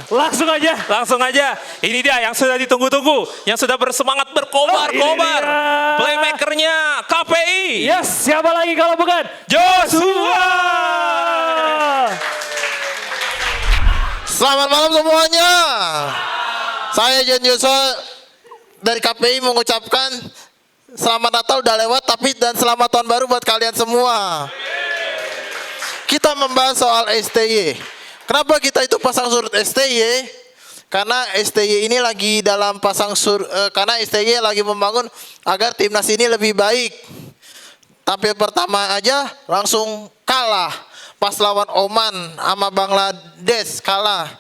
Langsung aja. Ini dia yang sudah ditunggu-tunggu, yang sudah bersemangat berkobar-kobar. Playmakernya KPI. Yes, siapa lagi kalau bukan Joshua. Selamat malam semuanya. Saya John Joshua dari KPI mengucapkan selamat Natal udah lewat, dan selamat tahun baru buat kalian semua. Kita membahas soal STY. Kenapa kita itu pasang surut STY? Karena STY ini lagi dalam karena STY lagi membangun agar timnas ini lebih baik. Tampil pertama aja langsung kalah. Pas lawan Oman sama Bangladesh kalah.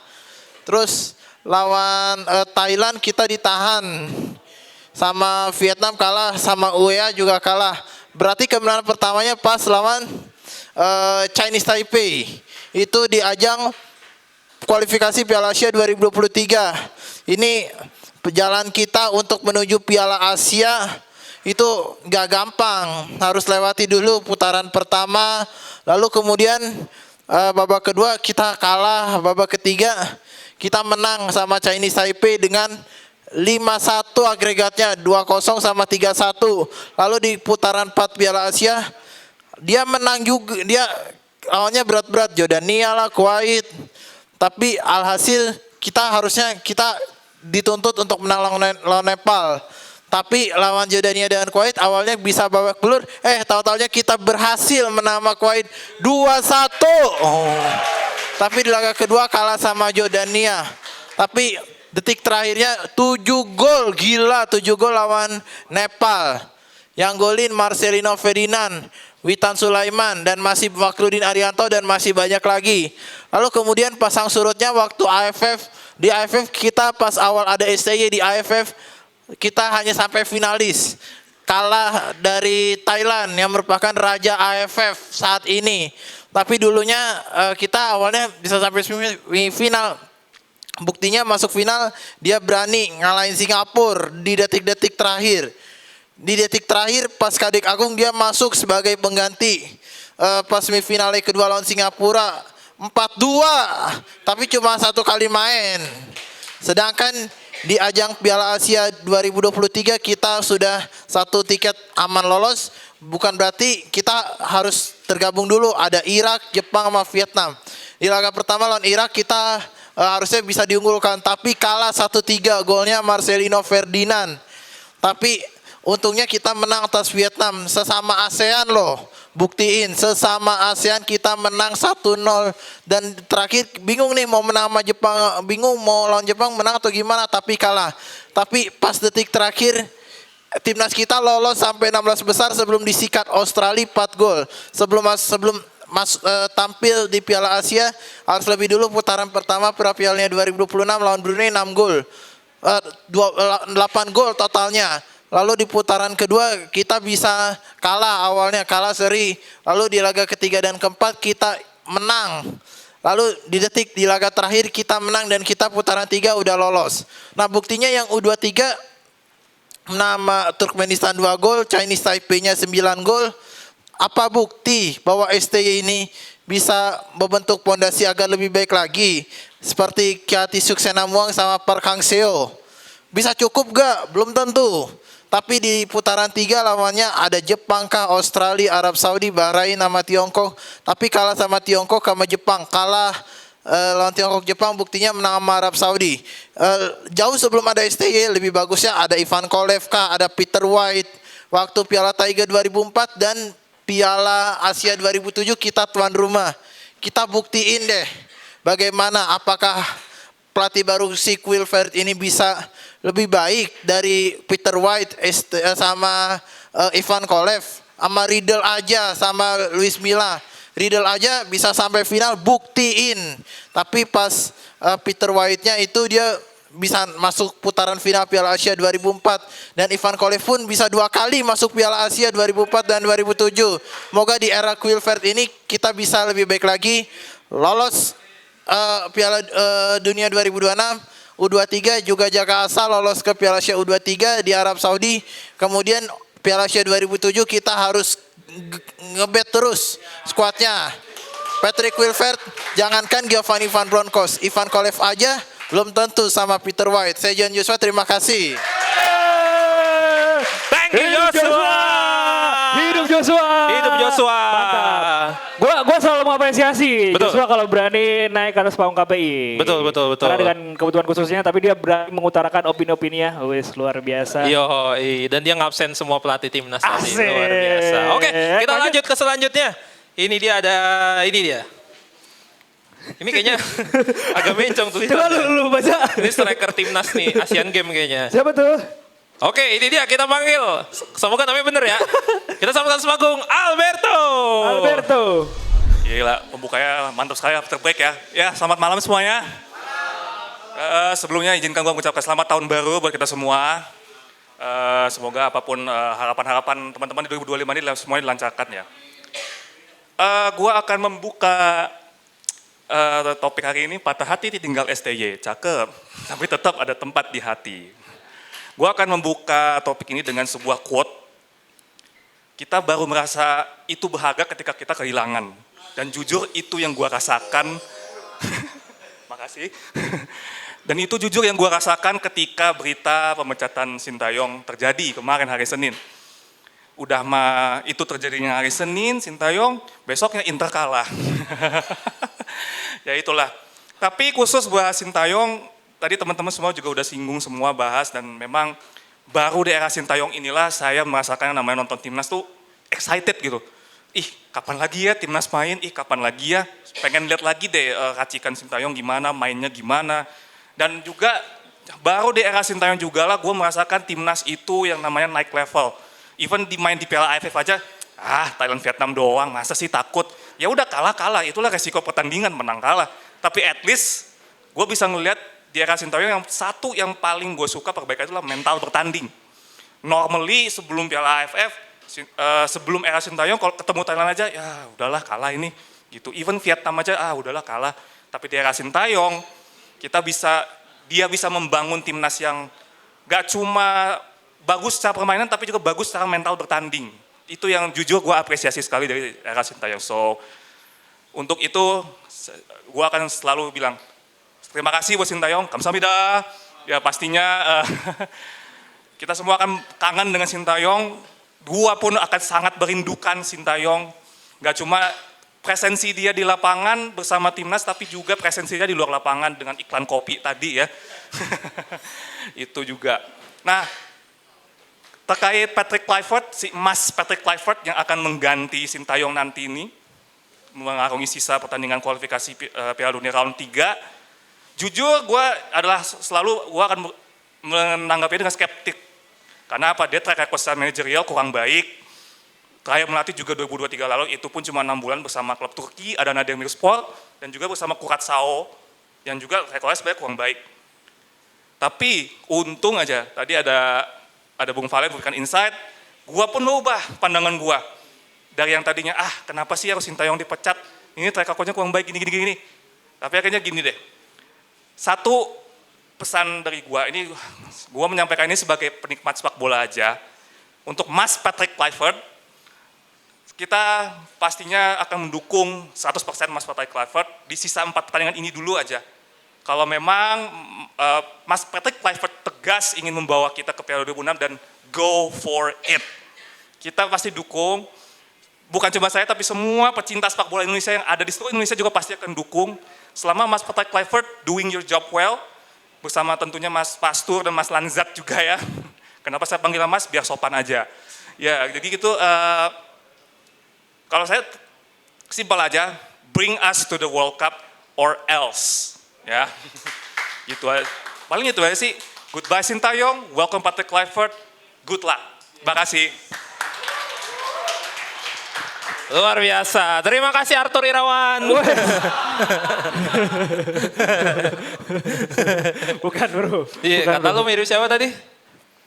Terus lawan Thailand kita ditahan. Sama Vietnam kalah, sama UEA juga kalah. Berarti kemenangan pertamanya pas lawan Chinese Taipei. Itu di ajang kualifikasi Piala Asia 2023. Ini perjalanan kita untuk menuju Piala Asia itu gak gampang. Harus lewati dulu putaran pertama. Lalu kemudian babak kedua kita kalah. Babak ketiga kita menang sama Chinese Taipei dengan 5-1 agregatnya, 2-0 sama 3-1. Lalu di putaran 4 Piala Asia dia menang juga, dia awalnya berat-berat, Jordania lah, Kuwait. Tapi alhasil kita dituntut untuk menang lawan Nepal. Tapi lawan Jordania dengan Kuwait awalnya bisa babak belur, tahu-taunya kita berhasil menang Kuwait 2-1. Tapi di laga kedua kalah sama Jordania. Tapi detik terakhirnya 7 gol, gila 7 gol lawan Nepal. Yang golin Marcelino Ferdinand, Witan Sulaiman, dan masih Fakrudin Arianto, dan masih banyak lagi. Lalu kemudian pasang surutnya waktu di AFF kita pas awal ada STY di AFF kita hanya sampai finalis. Kalah dari Thailand yang merupakan raja AFF saat ini. Tapi dulunya kita awalnya bisa sampai semifinal. Buktinya masuk final dia berani ngalahin Singapura di detik-detik terakhir. Di detik terakhir pas Kadek Agung dia masuk sebagai pengganti. Pas semifinal kedua lawan Singapura 4-2. Tapi cuma 1 kali main. Sedangkan di ajang Piala Asia 2023 kita sudah 1 tiket aman lolos. Bukan berarti kita harus tergabung dulu. Ada Irak, Jepang sama Vietnam. Di laga pertama lawan Irak kita harusnya bisa diunggulkan, tapi kalah 1-3, golnya Marcelino Ferdinand. Tapi untungnya kita menang atas Vietnam, sesama ASEAN loh. Buktiin, sesama ASEAN kita menang 1-0. Dan terakhir bingung nih mau menang sama Jepang, bingung mau lawan Jepang menang atau gimana, tapi kalah. Tapi pas detik terakhir timnas kita lolos sampai 16 besar sebelum disikat Australia 4 gol. Sebelum tampil di Piala Asia harus lebih dulu putaran pertama Piala 2026 lawan Brunei 6 gol. 8 gol totalnya. Lalu di putaran kedua kita bisa kalah, awalnya kalah seri. Lalu di laga ketiga dan keempat kita menang. Lalu di laga terakhir kita menang dan kita putaran 3 udah lolos. Nah, buktinya yang U23 nama Turkmenistan 2 gol, Chinese Taipei-nya 9 gol. Apa bukti bahwa STY ini bisa membentuk pondasi agar lebih baik lagi? Seperti Kiati Suksenamuang sama Park Hang Seo. Bisa cukup gak? Belum tentu. Tapi di putaran 3 lawannya ada Jepang kah, Australia, Arab Saudi, Bahrain sama Tiongkok. Tapi kalah sama Tiongkok sama Jepang. Kalah lawan Tiongkok Jepang buktinya menang sama Arab Saudi. Jauh sebelum ada STY lebih bagusnya ada Ivan Kolev kah, ada Peter White. Waktu Piala Tiger 2004 dan Piala Asia 2007 kita tuan rumah. Kita buktiin deh bagaimana, apakah pelatih baru si Wilfred ini bisa lebih baik dari Peter White sama Ivan Kolev, sama Riedel aja sama Luis Milla. Riedel aja bisa sampai final, buktiin. Tapi pas Peter White-nya itu dia bisa masuk putaran final Piala Asia 2004 dan Ivan Kolev pun bisa 2 kali masuk Piala Asia 2004 dan 2007. Semoga di era Wilfred ini kita bisa lebih baik lagi, lolos Piala Dunia 2026, U23 juga jaga asal lolos ke Piala Asia U23 di Arab Saudi. Kemudian Piala Asia 2007 kita harus ngebet terus skuadnya. Patrick Wilfred, jangankan Giovanni Van Bronckhorst, Ivan Kolev aja belum tentu sama Peter White. Saya John Joshua, terima kasih. Thank you Joshua. Hidup Joshua. Hidup Joshua. Mantap. Gua selalu mengapresiasi Betul. Joshua kalau berani naik ke atas panggung KPI. Betul. Karena dengan kebutuhan khususnya, tapi dia berani mengutarakan opini-opininya. Wis luar biasa. Dan dia ngabsen semua pelatih timnas tadi. Asik. Luar biasa. Oke, kita lanjut ke selanjutnya. Ini dia. Ini kayaknya agak bencong tulisannya. Coba lu baca. Ini striker timnas nih, Asian Game kayaknya. Siapa tuh? Oke, ini dia kita panggil. Semoga namanya bener ya. Kita sambutkan semagung Alberto. Gila, pembukanya mantap sekali, terbaik ya. Ya, selamat malam semuanya. Sebelumnya izinkan gue mengucapkan selamat tahun baru buat kita semua. Semoga apapun harapan-harapan teman-teman di 2025 ini semuanya dilancarkan ya. Gue akan membuka topik hari ini, patah hati ditinggal STY, cakep, tapi tetap ada tempat di hati. Gue akan membuka topik ini dengan sebuah quote, kita baru merasa itu berharga ketika kita kehilangan. Dan jujur itu yang gue rasakan, makasih. Dan itu jujur yang gue rasakan ketika berita pemecatan Sintayong terjadi kemarin hari Senin. Udah itu terjadinya hari Senin, Sintayong, besoknya Inter kalah. Ya itulah. Tapi khusus buat Sintayong, tadi teman-teman semua juga udah singgung semua bahas, dan memang baru di era Sintayong inilah saya merasakan yang namanya nonton timnas tuh excited gitu. Kapan lagi ya timnas main, kapan lagi ya, pengen lihat lagi deh racikan Sintayong gimana, mainnya gimana. Dan juga baru di era Sintayong juga lah gue merasakan timnas itu yang namanya naik level. Even main di Piala AFF aja, Thailand Vietnam doang, masa sih takut? Ya udah kalah, itulah resiko pertandingan, menang kalah. Tapi at least gue bisa ngelihat di era Sintayong yang satu yang paling gue suka perbaikan itulah mental bertanding. Normally sebelum Piala AFF, sebelum era Sintayong kalau ketemu Thailand aja, ya udahlah kalah ini. Gitu. Even Vietnam aja, udahlah kalah. Tapi di era Sintayong, dia bisa membangun timnas yang gak cuma bagus secara permainan, tapi juga bagus secara mental bertanding. Itu yang jujur gue apresiasi sekali dari era Sintayong. So, untuk itu gue akan selalu bilang, terima kasih buat Sintayong, kamsahamnida. Ya pastinya kita semua akan kangen dengan Sintayong. Gue pun akan sangat merindukan Sintayong. Gak cuma presensi dia di lapangan bersama timnas, tapi juga presensinya di luar lapangan dengan iklan kopi tadi ya. Itu juga. Nah, terkait Patrick Kluivert, si emas Patrick Kluivert yang akan mengganti Sintayong nanti ini, mengarungi sisa pertandingan kualifikasi Piala Dunia round 3, jujur gue akan menanggapinya dengan skeptik. Karena apa? Dia track record secara manajerial kurang baik. Terakhir melatih juga 2023 lalu, itu pun cuma 6 bulan bersama klub Turki, ada Nademirspor, dan juga bersama Curaçao, yang juga rekornya sebenarnya kurang baik. Tapi untung aja, tadi ada Bung Valen memberikan insight, gua pun merubah pandangan gua. Dari yang tadinya, kenapa sih harus Sintayong dipecat, ini track recordnya kurang baik, gini. Tapi akhirnya gini deh, satu pesan dari gua, ini gua menyampaikan ini sebagai penikmat sepak bola aja, untuk Mas Patrick Kluivert, kita pastinya akan mendukung 100% Mas Patrick Kluivert di sisa 4 pertandingan ini dulu aja. Kalau memang Mas Patrick Kluivert tegas ingin membawa kita ke Piala 2026 dan go for it. Kita pasti dukung. bukan cuma saya tapi semua pecinta sepak bola Indonesia yang ada di seluruh Indonesia juga pasti akan dukung selama Mas Patrick Kluivert doing your job well bersama tentunya Mas Pastur dan Mas Lanzat juga ya. Kenapa saya panggil Mas? Biar sopan aja. Ya, jadi gitu kalau saya simpel aja, bring us to the World Cup or else. Ya. Gitu aja. Paling itu aja sih. Goodbye Sintayong, welcome Patrick Kluivert. Good luck. Terima kasih. Luar biasa. Terima kasih Arthur Irawan. Bukan bro. Iya, Bukan, kata bro. lu mirip siapa tadi?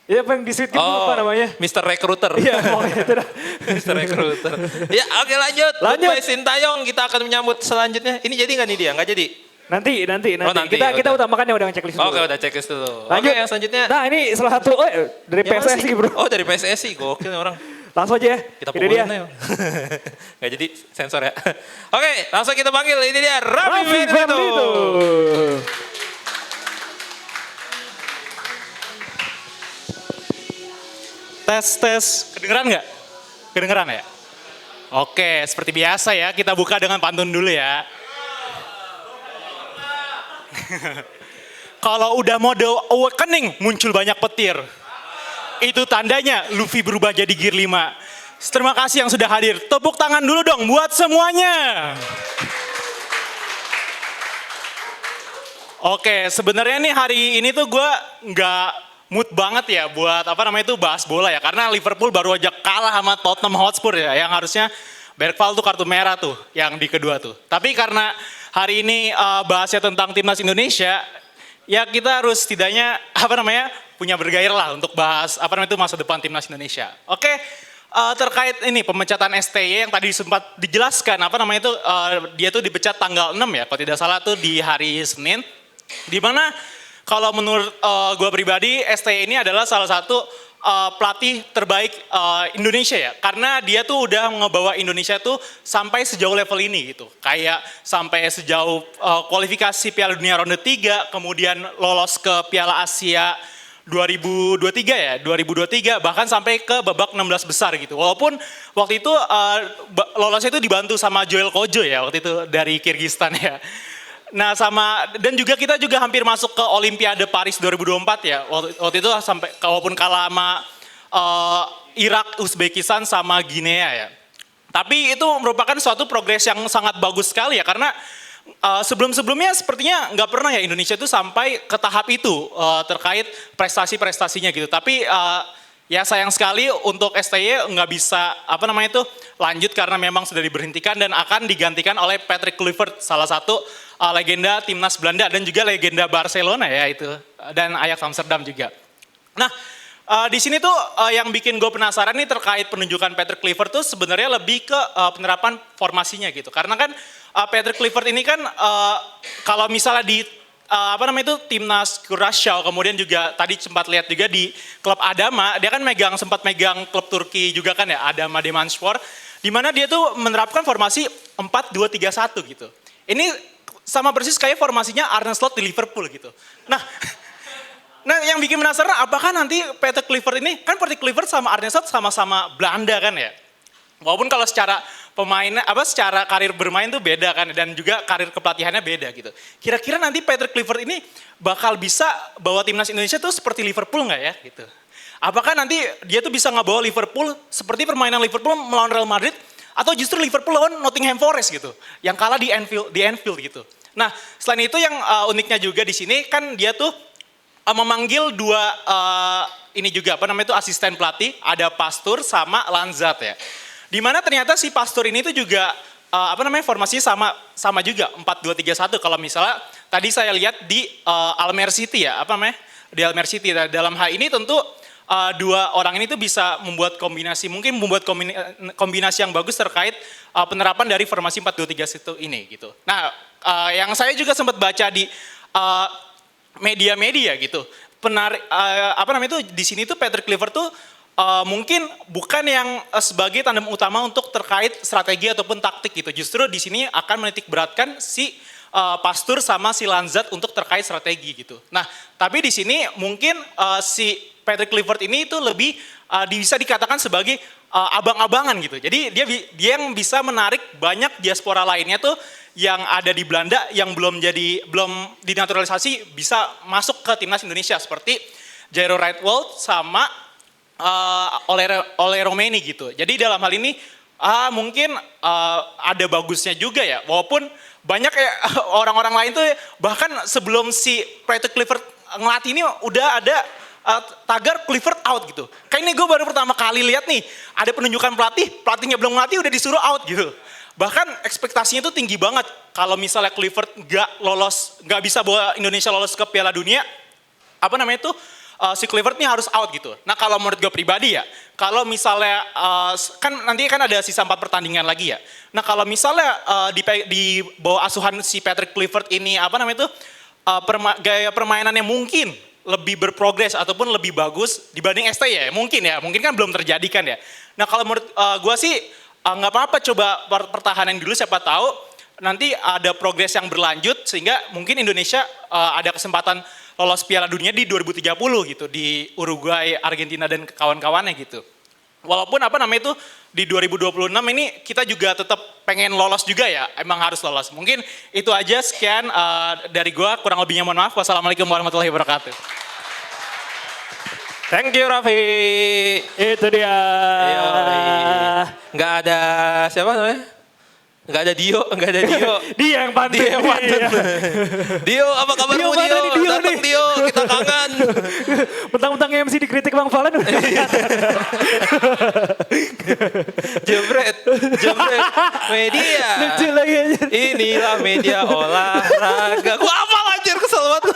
Iya, yang di Sweet Game apa namanya? Mr. Recruiter. Iya, pokoknya itu dah. Mr. Recruiter. Ya, oke lanjut. Goodbye Sintayong, kita akan menyambut selanjutnya. Ini jadi nggak nih dia? Nggak jadi? Nanti. Oh, nanti, Kita udah. utamakan yang udah checklist dulu. Oke, udah checklist dulu. Lanjut. Oke, yang selanjutnya. Nah, ini salah satu dari Yang PSSI masih- bro. Oh, dari PSSI. Gokil nih orang. Langsung aja ya. Kita Ini dia. pukulin aja. Nggak jadi sensor ya. Oke, langsung kita panggil. Ini dia Raffi Fernito. Tes. Kedengeran nggak? Kedengeran ya? Oke, seperti biasa ya, kita buka dengan pantun dulu ya. Kalau udah mode awakening, muncul banyak petir. Itu tandanya Luffy berubah jadi Gear 5. Terima kasih yang sudah hadir. Tepuk tangan dulu dong buat semuanya. Oke, sebenarnya nih hari ini tuh gue nggak mood banget ya buat bahas bola ya. Karena Liverpool baru aja kalah sama Tottenham Hotspur ya. Yang harusnya Bergvall tuh kartu merah tuh yang di kedua tuh. Tapi karena hari ini bahasnya tentang timnas Indonesia, ya kita harus setidaknya punya bergairah lah untuk bahas masa depan timnas Indonesia. Oke, terkait ini pemecatan STY yang tadi sempat dijelaskan dia tuh dipecat tanggal 6 ya kalau tidak salah tuh di hari Senin. Di mana kalau menurut gue pribadi STY ini adalah salah satu pelatih terbaik Indonesia ya, karena dia tuh udah ngebawa Indonesia tuh sampai sejauh level ini gitu, kayak sampai sejauh kualifikasi Piala Dunia ronde 3, kemudian lolos ke Piala Asia 2023 ya, 2023 bahkan sampai ke babak 16 besar gitu. Walaupun waktu itu lolosnya itu dibantu sama Joel Kojo ya waktu itu dari Kyrgyzstan ya. Nah dan juga kita juga hampir masuk ke Olimpiade Paris 2024 ya. Waktu itu sampai walaupun kalah sama Irak, Uzbekistan sama Guinea ya. Tapi itu merupakan suatu progres yang sangat bagus sekali ya, karena sebelum-sebelumnya sepertinya nggak pernah ya Indonesia itu sampai ke tahap itu terkait prestasi-prestasinya gitu. Tapi ya sayang sekali untuk STY nggak bisa lanjut karena memang sudah diberhentikan dan akan digantikan oleh Patrick Kluivert, salah satu legenda timnas Belanda dan juga legenda Barcelona ya itu, dan Ajax Amsterdam juga. Nah di sini tuh yang bikin gue penasaran nih terkait penunjukan Patrick Kluivert tuh sebenarnya lebih ke penerapan formasinya gitu. Karena kan Patrick Kluivert ini kan kalau misalnya di timnas Curaçao, kemudian juga tadi sempat lihat juga di klub Adama, dia kan sempat megang klub Turki juga kan ya, Adama Demirspor, di mana dia tuh menerapkan formasi 4-2-3-1 gitu. Ini sama persis kayak formasinya Arne Slot di Liverpool gitu. Nah, yang bikin penasaran apakah nanti Patrick Kluivert ini, kan Patrick Kluivert sama Arne Slot sama-sama Belanda kan ya. Walaupun kalau secara secara karir bermain tuh beda kan, dan juga karir kepelatihannya beda gitu. Kira-kira nanti Patrick Kluivert ini bakal bisa bawa timnas Indonesia tuh seperti Liverpool nggak ya gitu. Apakah nanti dia tuh bisa ngebawa Liverpool seperti permainan Liverpool melawan Real Madrid, atau justru Liverpool lawan Nottingham Forest gitu, yang kalah di Anfield gitu. Nah, selain itu yang uniknya juga di sini kan dia tuh memanggil dua asisten pelatih, ada Pastur sama Lanzat ya. Di mana ternyata si Pastur ini tuh juga formasinya sama juga 4-2-3-1 kalau misalnya tadi saya lihat di Almer City ya, di Almer City. Dalam hal ini tentu dua orang ini tuh bisa membuat kombinasi yang bagus terkait penerapan dari formasi 4-2-3-1 ini gitu. Nah, yang saya juga sempat baca di media-media gitu, di sini tuh Patrick Kluivert tuh mungkin bukan yang sebagai tandem utama untuk terkait strategi ataupun taktik gitu. Justru di sini akan menitik beratkan si Pastur sama si Lanzat untuk terkait strategi gitu. Nah, tapi di sini mungkin si Patrick Kluivert ini itu lebih bisa dikatakan sebagai abang-abangan gitu. Jadi dia yang bisa menarik banyak diaspora lainnya tuh yang ada di Belanda yang belum dinaturalisasi bisa masuk ke timnas Indonesia seperti Jairo Rightwald sama Ole Romeni gitu. Jadi dalam hal ini mungkin ada bagusnya juga ya, walaupun banyak ya orang-orang lain tuh bahkan sebelum si Patrick Kluivert ngelatih ini udah ada tagar Kluivert out gitu. Kayak ini gue baru pertama kali lihat nih ada penunjukan pelatihnya belum ngelatih udah disuruh out gitu. Bahkan ekspektasinya tuh tinggi banget kalau misalnya Kluivert nggak bisa bawa Indonesia lolos ke Piala Dunia, si Kluivert ini harus out gitu. Nah kalau menurut gue pribadi ya, kalau misalnya kan nanti kan ada sisa 4 pertandingan lagi ya. Nah kalau misalnya di bawah asuhan si Patrick Kluivert ini gaya permainannya mungkin lebih berprogres ataupun lebih bagus dibanding STY ya, mungkin kan belum terjadi kan ya. Nah kalau menurut gue sih nggak apa-apa coba pertahanan dulu, siapa tahu nanti ada progres yang berlanjut sehingga mungkin Indonesia ada kesempatan lolos Piala Dunia di 2030 gitu di Uruguay, Argentina dan kawan-kawannya gitu. Walaupun di 2026 ini kita juga tetap pengen lolos juga ya, emang harus lolos. Mungkin itu aja, sekian dari gua, kurang lebihnya mohon maaf. Wassalamualaikum warahmatullahi wabarakatuh. Thank you Raffi. Itu dia. Nggak ada siapa namanya? Nggak ada Dio. Dia yang pantun. Dio, apa kabarmu Dio? Datang Dio, kita kangen. Mentang-mentang MC dikritik Bang Valen. Jebret media. Lucu lagi aja. Inilah media olahraga. Gua apa anjir, kesel banget.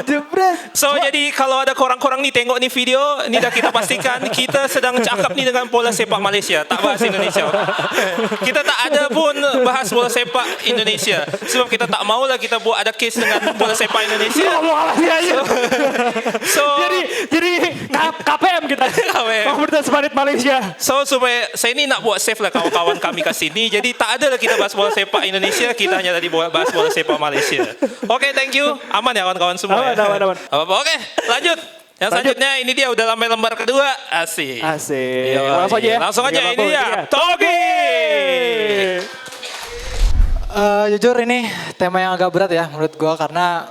Jebret. So jadi kalau ada korang-korang nih tengok nih video, ini dah kita pastikan kita sedang cakap nih dengan bola sepak Malaysia, tak bahas Indonesia. Kita tak ada pun bahas bola sepak Indonesia. Sebab kita tak maulah kita buat ada case dengan bola sepak Indonesia. Jadi KPM kita. Komunitas Panit Malaysia. So supaya saya ni nak buat save lah kawan-kawan kami kat sini. Jadi tak ada lah kita bahas bola sepak Indonesia, kita hanya tadi bahas bola sepak Malaysia. Oke, thank you. Aman ya kawan-kawan semua. Aman. Apa-apa. Oke, lanjut. Yang selanjutnya ini dia udah sampai lembar kedua. Asik. Langsung aja ya. Langsung aja, ini dia. Togi. Jujur ini tema yang agak berat ya menurut gue karena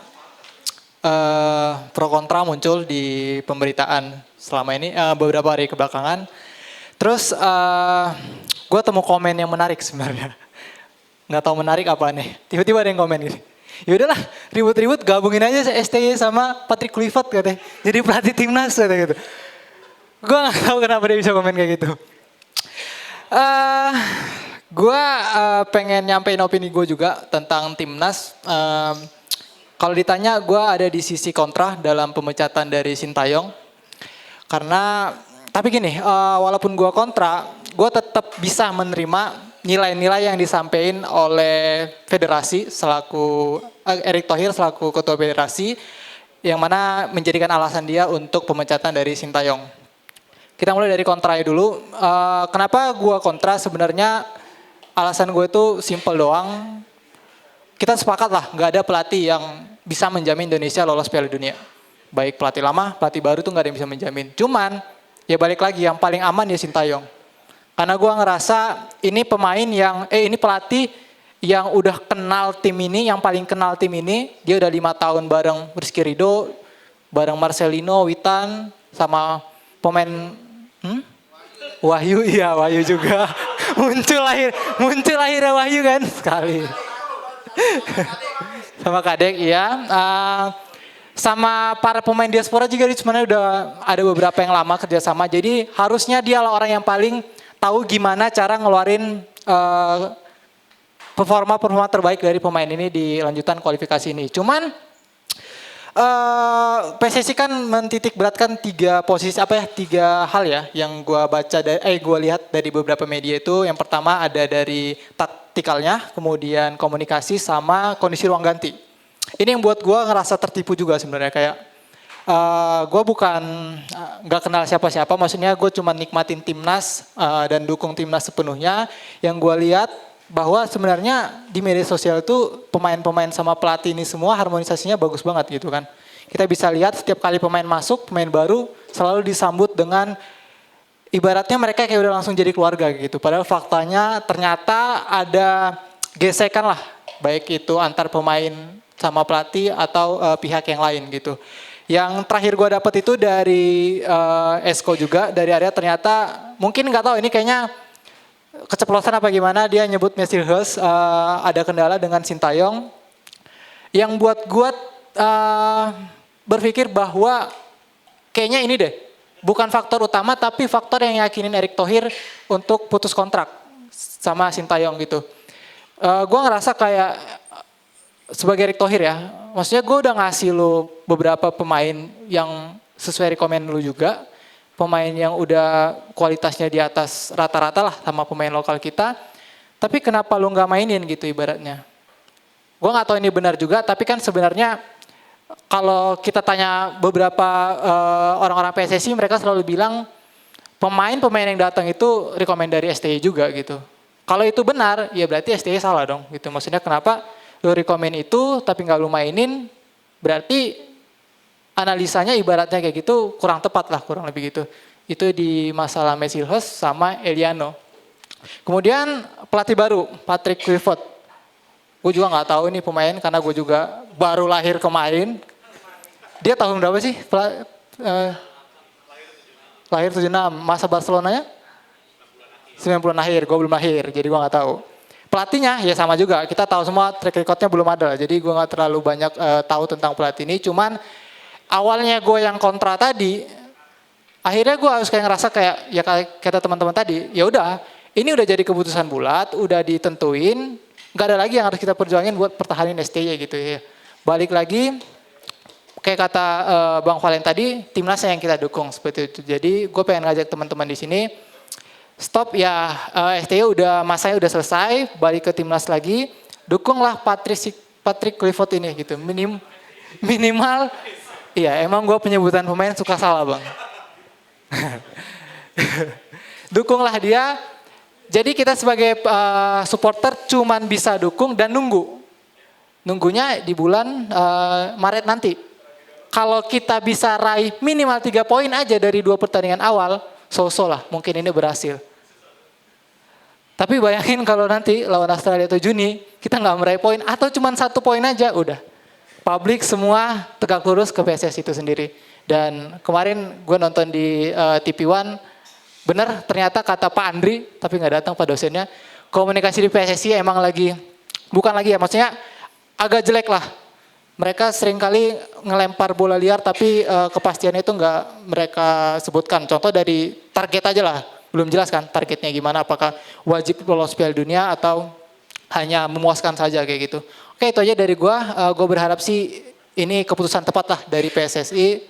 pro kontra muncul di pemberitaan selama ini beberapa hari kebelakangan. Terus gue temu komen yang menarik sebenarnya. Nggak tahu menarik apa nih. Tiba-tiba ada yang komen gini. Yaudahlah ribut-ribut gabungin aja STY sama Patrick Kluivert katanya. Jadi pelatih timnas katanya gitu. Gue nggak tahu kenapa dia bisa komen kayak gitu. Gue pengen nyampein opini gue juga tentang timnas. Kalau ditanya gue ada di sisi kontra dalam pemecatan dari Sintayong. Karena tapi gini, walaupun gue kontra, gue tetap bisa menerima nilai-nilai yang disampaikan oleh federasi selaku Erick Thohir selaku ketua federasi yang mana menjadikan alasan dia untuk pemecatan dari Sintayong. Kita mulai dari kontra dulu. Kenapa gue kontra? Sebenarnya alasan gue itu simple doang. Kita sepakat lah, nggak ada pelatih yang bisa menjamin Indonesia lolos Piala Dunia. Baik pelatih lama, pelatih baru tuh nggak ada yang bisa menjamin. Cuman ya balik lagi yang paling aman ya Sintayong. Karena gue ngerasa ini pemain yang, ini pelatih yang udah kenal tim ini, yang paling kenal tim ini. Dia udah 5 tahun bareng Rizky Ridho, bareng Marcelino, Witan, sama pemain Wahyu, iya Wahyu juga. muncul lahirnya Wahyu kan sekali. Sama Kadek, iya. Sama para pemain diaspora juga sebenarnya udah ada beberapa yang lama kerjasama. Jadi harusnya dia lah orang yang paling tahu gimana cara ngeluarin performa terbaik dari pemain ini di lanjutan kualifikasi ini. Cuman PSSI kan mentitik beratkan 3 hal ya yang gua baca gua lihat dari beberapa media itu. Yang pertama ada dari taktikalnya, kemudian komunikasi sama kondisi ruang ganti. Ini yang buat gua ngerasa tertipu juga sebenarnya kayak gue bukan nggak kenal siapa-siapa, maksudnya gue cuma nikmatin timnas dan dukung timnas sepenuhnya. Yang gue lihat bahwa sebenarnya di media sosial itu pemain-pemain sama pelatih ini semua harmonisasinya bagus banget gitu kan. Kita bisa lihat setiap kali pemain masuk, pemain baru selalu disambut dengan ibaratnya mereka kayak udah langsung jadi keluarga gitu. Padahal faktanya ternyata ada gesekan lah, baik itu antar pemain sama pelatih atau pihak yang lain gitu. Yang terakhir gue dapet itu dari Esko juga, dari Arya, ternyata mungkin nggak tahu ini kayaknya keceplosan apa gimana, dia nyebut Messi Hus ada kendala dengan Sintayong yang buat gue berpikir bahwa kayaknya ini deh bukan faktor utama tapi faktor yang yakinin Erick Thohir untuk putus kontrak sama Sintayong gitu. Gue ngerasa kayak sebagai Erick Thohir ya, maksudnya gue udah ngasih lu beberapa pemain yang sesuai rekomen lu juga, pemain yang udah kualitasnya di atas rata-rata lah sama pemain lokal kita, tapi kenapa lu nggak mainin gitu ibaratnya. Gue nggak tahu ini benar juga, tapi kan sebenarnya kalau kita tanya beberapa orang-orang PSSI, mereka selalu bilang pemain-pemain yang datang itu rekomen dari STY juga gitu. Kalau itu benar, ya berarti STY salah dong gitu. Maksudnya kenapa lu rekomen itu tapi nggak lu mainin, berarti analisanya ibaratnya kayak gitu kurang tepat lah, kurang lebih gitu. Itu di masalah Messi Hus sama Eliano. Kemudian pelatih baru, Patrick Clifford. Gue juga nggak tahu nih pemain karena gue juga baru lahir kemarin. Dia tahun berapa sih? Lahir 76. Masa Barcelonanya? 90-an akhir, gue belum lahir, jadi gue nggak tahu. Pelatihnya ya sama juga, kita tahu semua track recordnya belum ada, jadi gue nggak terlalu banyak tahu tentang pelatih ini. Cuman awalnya gue yang kontra tadi, akhirnya gue harus kayak ngerasa kayak ya kata teman-teman tadi, ya udah, ini udah jadi keputusan bulat, udah ditentuin, nggak ada lagi yang harus kita perjuangin buat pertahanin STY gitu ya. Balik lagi, kayak kata Bang Valen tadi, timnasnya yang kita dukung seperti itu. Jadi gue pengen ngajak teman-teman di sini. Stop ya, STY masanya udah selesai, balik ke timnas lagi, dukunglah Patrick Clifford ini gitu, minimal, iya emang gue penyebutan pemain suka salah bang, dukunglah dia. Jadi kita sebagai supporter cuman bisa dukung dan nunggunya di bulan Maret nanti. Kalau kita bisa raih minimal 3 poin aja dari 2 pertandingan awal, so-so lah, mungkin ini berhasil. Tapi bayangin kalau nanti lawan Australia 7 Juni, kita nggak meraih poin atau cuma 1 poin aja, udah. Publik semua tegak lurus ke PSSI itu sendiri. Dan kemarin gue nonton di TV One, benar ternyata kata Pak Andri, tapi nggak datang Pak dosennya, komunikasi di PSSI emang bukan lagi ya, maksudnya agak jelek lah. Mereka seringkali ngelempar bola liar tapi kepastiannya itu nggak mereka sebutkan. Contoh dari target aja lah, belum jelas kan targetnya gimana, apakah wajib lolos Piala Dunia atau hanya memuaskan saja kayak gitu. Oke, itu aja dari gue berharap sih ini keputusan tepat lah dari PSSI,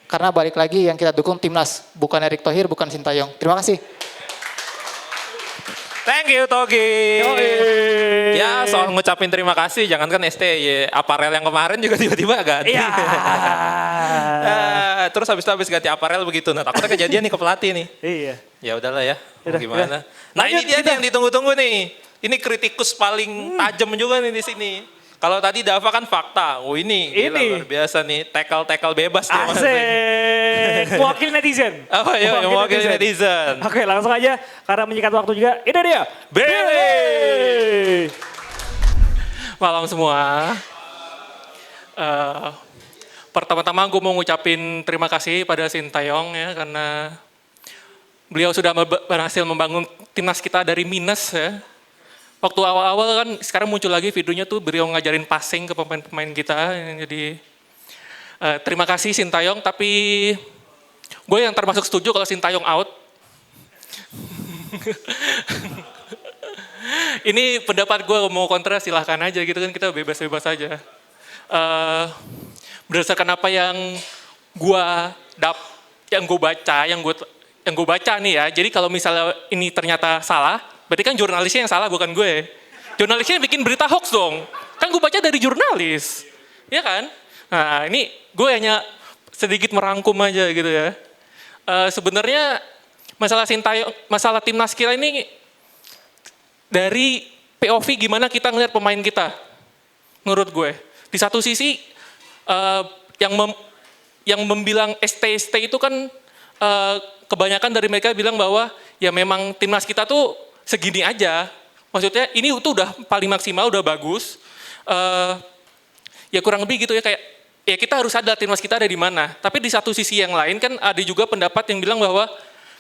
karena balik lagi yang kita dukung timnas, bukan Erick Thohir, bukan Sintayong. Terima kasih. Thank you Togi. Ya soal ngucapin terima kasih, jangankan STY, aparel yang kemarin juga tiba-tiba ganti. Iya. Terus habis ganti aparel begitu, nah takutnya kejadian nih ke pelatih nih. Iya. Ya udahlah ya, Udah, gimana. udah. Nah Lanjut, ini dia kita. nih yang ditunggu-tunggu nih. Ini kritikus paling tajam juga nih di sini. Kalau tadi Dava kan fakta, ini gila luar biasa nih, tackle bebas dia. Asik. Wakil netizen. Oh iya, wakil netizen. Oke, langsung aja karena menyikat waktu juga. Ini dia, Billy. Malam semua. Pertama-tama gue mau ngucapin terima kasih pada Sintayong ya, karena beliau sudah berhasil membangun timnas kita dari minus ya. Waktu awal-awal kan sekarang muncul lagi videonya tuh beliau ngajarin passing ke pemain-pemain kita. Jadi terima kasih Sintayong, tapi gue yang termasuk setuju kalau Sintayong out. Ini pendapat gue, mau kontra silahkan aja gitu kan, kita bebas-bebas aja. Berdasarkan apa yang gue baca nih ya, jadi kalau misalnya ini ternyata salah, berarti kan jurnalisnya yang salah, bukan gue. Jurnalisnya yang bikin berita hoax dong. Kan gue baca dari jurnalis. Ya kan? Nah ini gue hanya sedikit merangkum aja gitu ya. Sebenarnya masalah Sintayong, masalah timnas kita ini dari POV gimana kita ngeliat pemain kita. Menurut gue. Di satu sisi yang membilang ST itu kan kebanyakan dari mereka bilang bahwa ya memang timnas kita tuh segini aja. Maksudnya ini tuh udah paling maksimal, udah bagus. Ya kurang lebih gitu ya, kayak ya kita harus sadar timnas kita ada di mana. Tapi di satu sisi yang lain kan ada juga pendapat yang bilang bahwa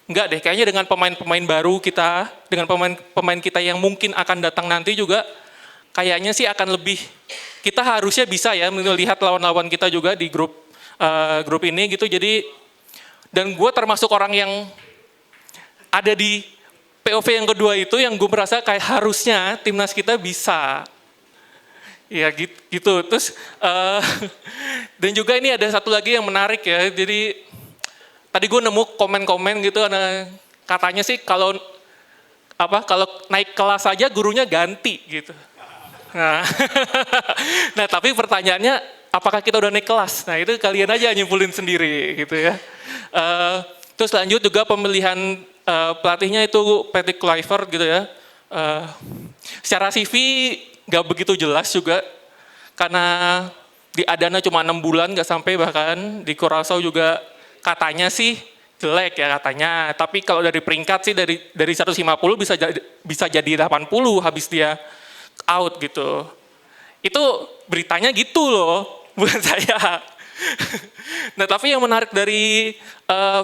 enggak deh, kayaknya dengan pemain-pemain baru kita, dengan pemain kita yang mungkin akan datang nanti juga, kayaknya sih akan lebih, kita harusnya bisa ya melihat lawan-lawan kita juga di grup ini gitu. Jadi, dan gue termasuk orang yang ada di POV yang kedua itu, yang gue merasa kayak harusnya timnas kita bisa. Ya gitu. Terus, dan juga ini ada satu lagi yang menarik ya, jadi tadi gue nemu komen-komen gitu, ada katanya sih kalau naik kelas aja gurunya ganti gitu. Nah tapi pertanyaannya apakah kita udah naik kelas? Nah itu kalian aja nyimpulin sendiri gitu ya. Terus lanjut juga pemilihan pelatihnya itu Patrick Kluivert gitu ya. Secara CV gak begitu jelas juga karena di Adana cuma 6 bulan gak sampai, bahkan di Curaçao juga katanya sih jelek ya katanya, tapi kalau dari peringkat sih dari 150 bisa jadi 80 habis dia out gitu. Itu beritanya gitu loh buat saya. Nah tapi yang menarik dari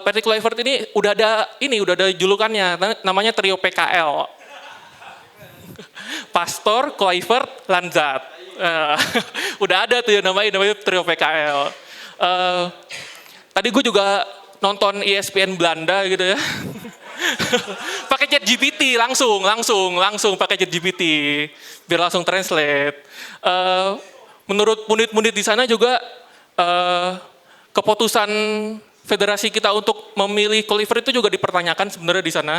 Patrick Kluivert ini udah ada julukannya, namanya trio PKL. Pastor, Kluivert, Lanzat. Udah ada tuh namanya trio PKL. Tadi gue juga nonton ESPN Belanda gitu ya. Pakai ChatGPT langsung pakai ChatGPT biar langsung translate. Menurut punit-punit di sana juga keputusan federasi kita untuk memilih Kluivert itu juga dipertanyakan sebenarnya di sana.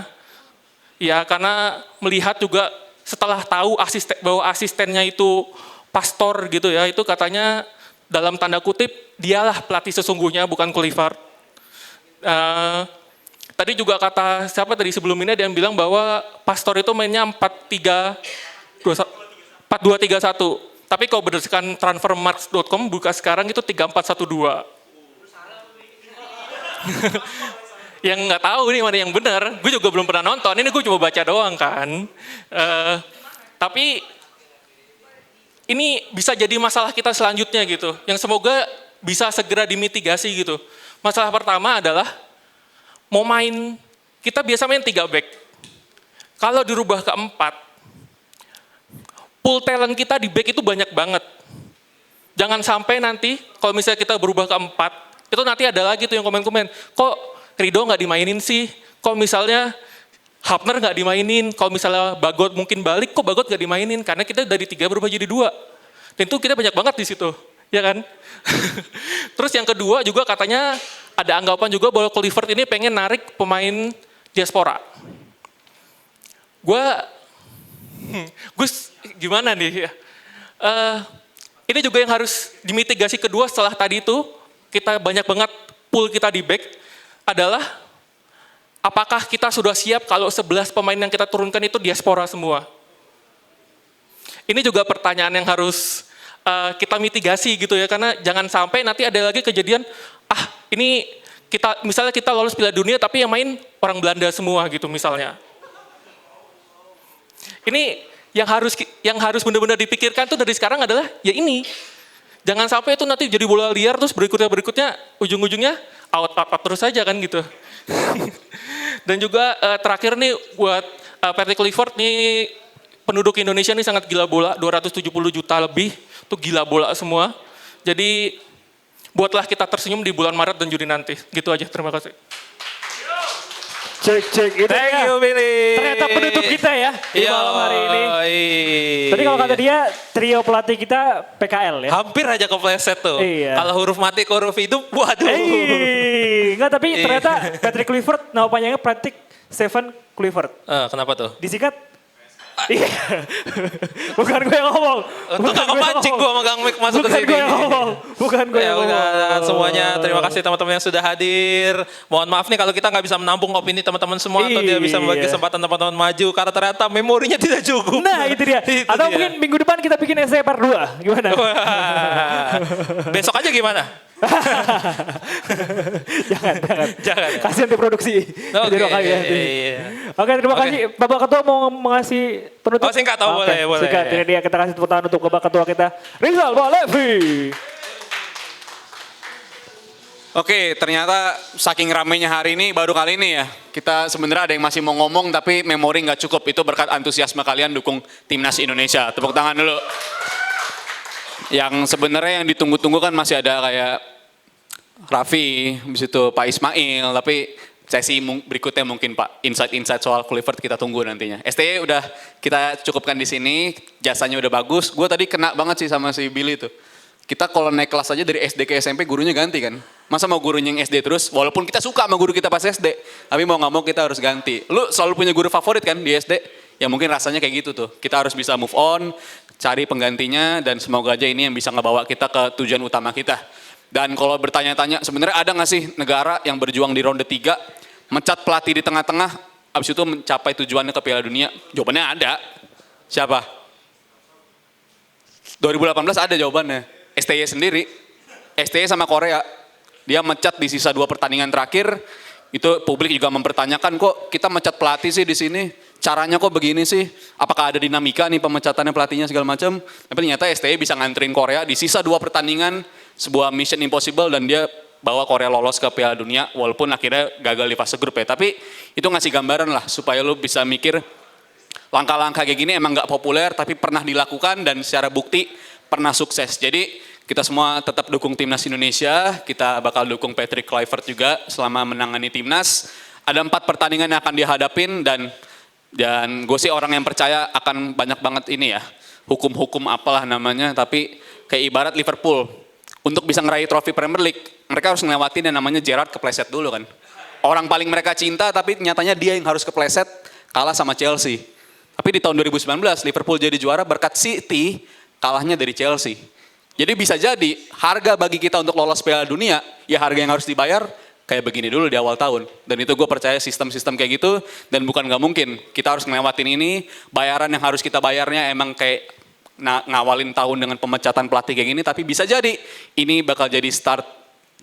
Ya karena melihat juga setelah tahu bahwa asistennya itu pastor gitu ya, itu katanya dalam tanda kutip dialah pelatih sesungguhnya, bukan Kluivert. Tadi juga kata siapa tadi sebelum ini ada yang bilang bahwa pastor itu mainnya 4-2-3-1. Tapi kalau berdasarkan transfermarkt.com buka sekarang itu 3-4-1-2. Yang nggak tahu ini mana yang benar, gue juga belum pernah nonton, ini gue cuma baca doang kan. Tapi ini bisa jadi masalah kita selanjutnya gitu, yang semoga bisa segera dimitigasi gitu. Masalah pertama adalah mau main, kita biasa main 3 back. Kalau dirubah ke 4, pool talent kita di back itu banyak banget. Jangan sampai nanti kalau misalnya kita berubah ke 4, itu nanti ada lagi tuh yang komen-komen, kok Rido nggak dimainin sih? Kok misalnya Hapner nggak dimainin? Kalau misalnya Bagot mungkin balik, kok Bagot nggak dimainin? Karena kita dari 3 berubah jadi 2. Dan itu kita banyak banget di situ, ya kan? Terus yang kedua juga katanya ada anggapan juga bahwa Kluivert ini pengen narik pemain diaspora. Gue gimana nih? Ini juga yang harus dimitigasi kedua setelah tadi itu kita banyak banget pool kita di back adalah apakah kita sudah siap kalau 11 pemain yang kita turunkan itu diaspora semua? Ini juga pertanyaan yang harus kita mitigasi gitu ya, karena jangan sampai nanti ada lagi kejadian, ini misalnya kita lolos Piala Dunia tapi yang main orang Belanda semua gitu misalnya. Ini yang harus benar-benar dipikirkan tuh dari sekarang adalah ya ini. Jangan sampai itu nanti jadi bola liar terus berikutnya ujung-ujungnya out terus aja kan gitu. Dan juga terakhir nih buat Patrick Kluivert nih, penduduk Indonesia nih sangat gila bola, 270 juta lebih, itu gila bola semua. Jadi buatlah kita tersenyum di bulan Maret dan Juni nanti. Gitu aja, terima kasih. Cek itu Thank ya. you, Billy. Ternyata penutup kita ya di malam hari ini. Tadi kalau kata dia trio pelatih kita PKL ya. Hampir aja kepleset tuh. Iya. Kalau huruf mati ke huruf hidup, waduh. Enggak, tapi ternyata Patrick Kluivert nama panjangnya Patrick Stefan Kluivert. Kenapa tuh? Disingkat Iya. Bukan gue yang ngomong. Untuk gak kepancing gue megang mic masuk ke sini. Bukan gue yang ngomong. Bukan gue yang ngomong. Semuanya terima kasih teman-teman yang sudah hadir. Mohon maaf nih kalau kita nggak bisa menampung opini teman-teman semua atau tidak bisa membagi kesempatan teman-teman maju karena ternyata memorinya tidak cukup. Nah itu dia. Atau mungkin minggu depan kita bikin essay part 2. Gimana? Besok aja gimana? jangan. Jangan. Ya? Kasih nanti produksi. Oke. Jadi kali ya. Iya. Oke, terima kasih. Bapak Ketua mau mengasih penutup. Oh, singkat. Oh, Oke, boleh. Singkat. Ini dia, kita kasih tepuk tangan untuk Bapak Ketua kita, Rizal Balevi. Oke, ternyata saking ramainya hari ini baru kali ini ya. Kita sebenarnya ada yang masih mau ngomong tapi memori nggak cukup. Itu berkat antusiasme kalian dukung Timnas Indonesia. Tepuk tangan dulu. Yang sebenarnya yang ditunggu-tunggu kan masih ada kayak Raffi, habis itu Pak Ismail, tapi sesi berikutnya mungkin Pak, insight-insight soal Kluivert kita tunggu nantinya. STY udah kita cukupkan di sini, jasanya udah bagus. Gue tadi kena banget sih sama si Billy tuh. Kita kalau naik kelas aja dari SD ke SMP gurunya ganti kan. Masa mau gurunya yang SD terus, walaupun kita suka sama guru kita pas SD, tapi mau nggak mau kita harus ganti. Lu selalu punya guru favorit kan di SD? Ya mungkin rasanya kayak gitu tuh. Kita harus bisa move on, cari penggantinya, dan semoga aja ini yang bisa ngebawa kita ke tujuan utama kita. Dan kalau bertanya-tanya, sebenarnya ada nggak sih negara yang berjuang di ronde 3, mencat pelatih di tengah-tengah, abis itu mencapai tujuannya ke Piala Dunia? Jawabannya ada. Siapa? 2018 ada jawabannya. STY sendiri. STY sama Korea. Dia mencat di sisa 2 pertandingan terakhir. Itu publik juga mempertanyakan, kok kita mencat pelatih sih di sini? Caranya kok begini sih? Apakah ada dinamika nih pemecatannya pelatihnya segala macam? Tapi ternyata STY bisa nganterin Korea di sisa 2 pertandingan, sebuah mission impossible, dan dia bawa Korea lolos ke Piala Dunia walaupun akhirnya gagal di fase grup ya. Tapi itu ngasih gambaran lah supaya lu bisa mikir langkah-langkah kayak gini emang gak populer tapi pernah dilakukan dan secara bukti pernah sukses. Jadi kita semua tetap dukung Timnas Indonesia, kita bakal dukung Patrick Kluivert juga selama menangani Timnas. Ada 4 pertandingan yang akan dihadapin dan gue sih orang yang percaya akan banyak banget ini ya, hukum-hukum apalah namanya, tapi kayak ibarat Liverpool. Untuk bisa ngeraih trofi Premier League, mereka harus ngelewatin yang namanya Gerrard kepleset dulu kan. Orang paling mereka cinta tapi nyatanya dia yang harus kepleset, kalah sama Chelsea. Tapi di tahun 2019 Liverpool jadi juara berkat City kalahnya dari Chelsea. Jadi bisa jadi harga bagi kita untuk lolos Piala Dunia, ya harga yang harus dibayar kayak begini dulu di awal tahun. Dan itu gue percaya sistem-sistem kayak gitu, dan bukan gak mungkin. Kita harus ngelewatin ini, bayaran yang harus kita bayarnya emang kayak ngawalin tahun dengan pemecatan pelatih kayak gini, tapi bisa jadi ini bakal jadi start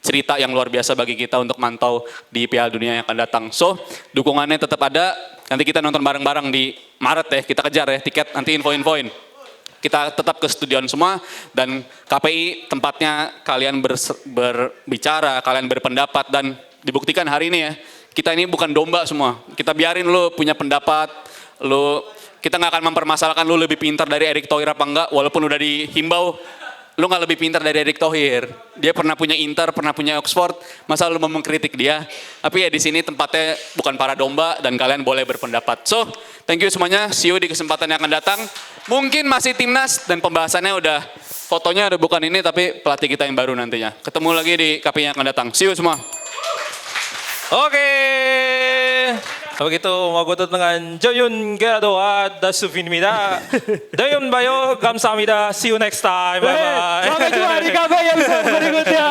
cerita yang luar biasa bagi kita untuk mantau di Piala Dunia yang akan datang. So, dukungannya tetap ada. Nanti kita nonton bareng-bareng di Maret ya, kita kejar ya tiket, nanti infoin. Kita tetap ke stadion semua, dan KPI tempatnya kalian berbicara, kalian berpendapat, dan dibuktikan hari ini ya, kita ini bukan domba semua. Kita biarin lu punya pendapat, kita nggak akan mempermasalahkan lu lebih pintar dari Erick Thohir apa enggak, walaupun udah dihimbau, lu nggak lebih pintar dari Erick Thohir. Dia pernah punya Inter, pernah punya Oxford, masa lu mau mengkritik dia? Tapi ya di sini tempatnya bukan para domba, dan kalian boleh berpendapat. So, thank you semuanya, see you di kesempatan yang akan datang. Mungkin masih Timnas, dan pembahasannya udah, fotonya udah bukan ini, tapi pelatih kita yang baru nantinya. Ketemu lagi di KPI yang akan datang. See you semua. Oke. Kalau gitu mau gue tutup dengan Joyun Gerardoa Dasuvimida. Doyun Bayo Gamsamida. See you next time. Bye bye. Sampai jumpa di KPI yang berikutnya.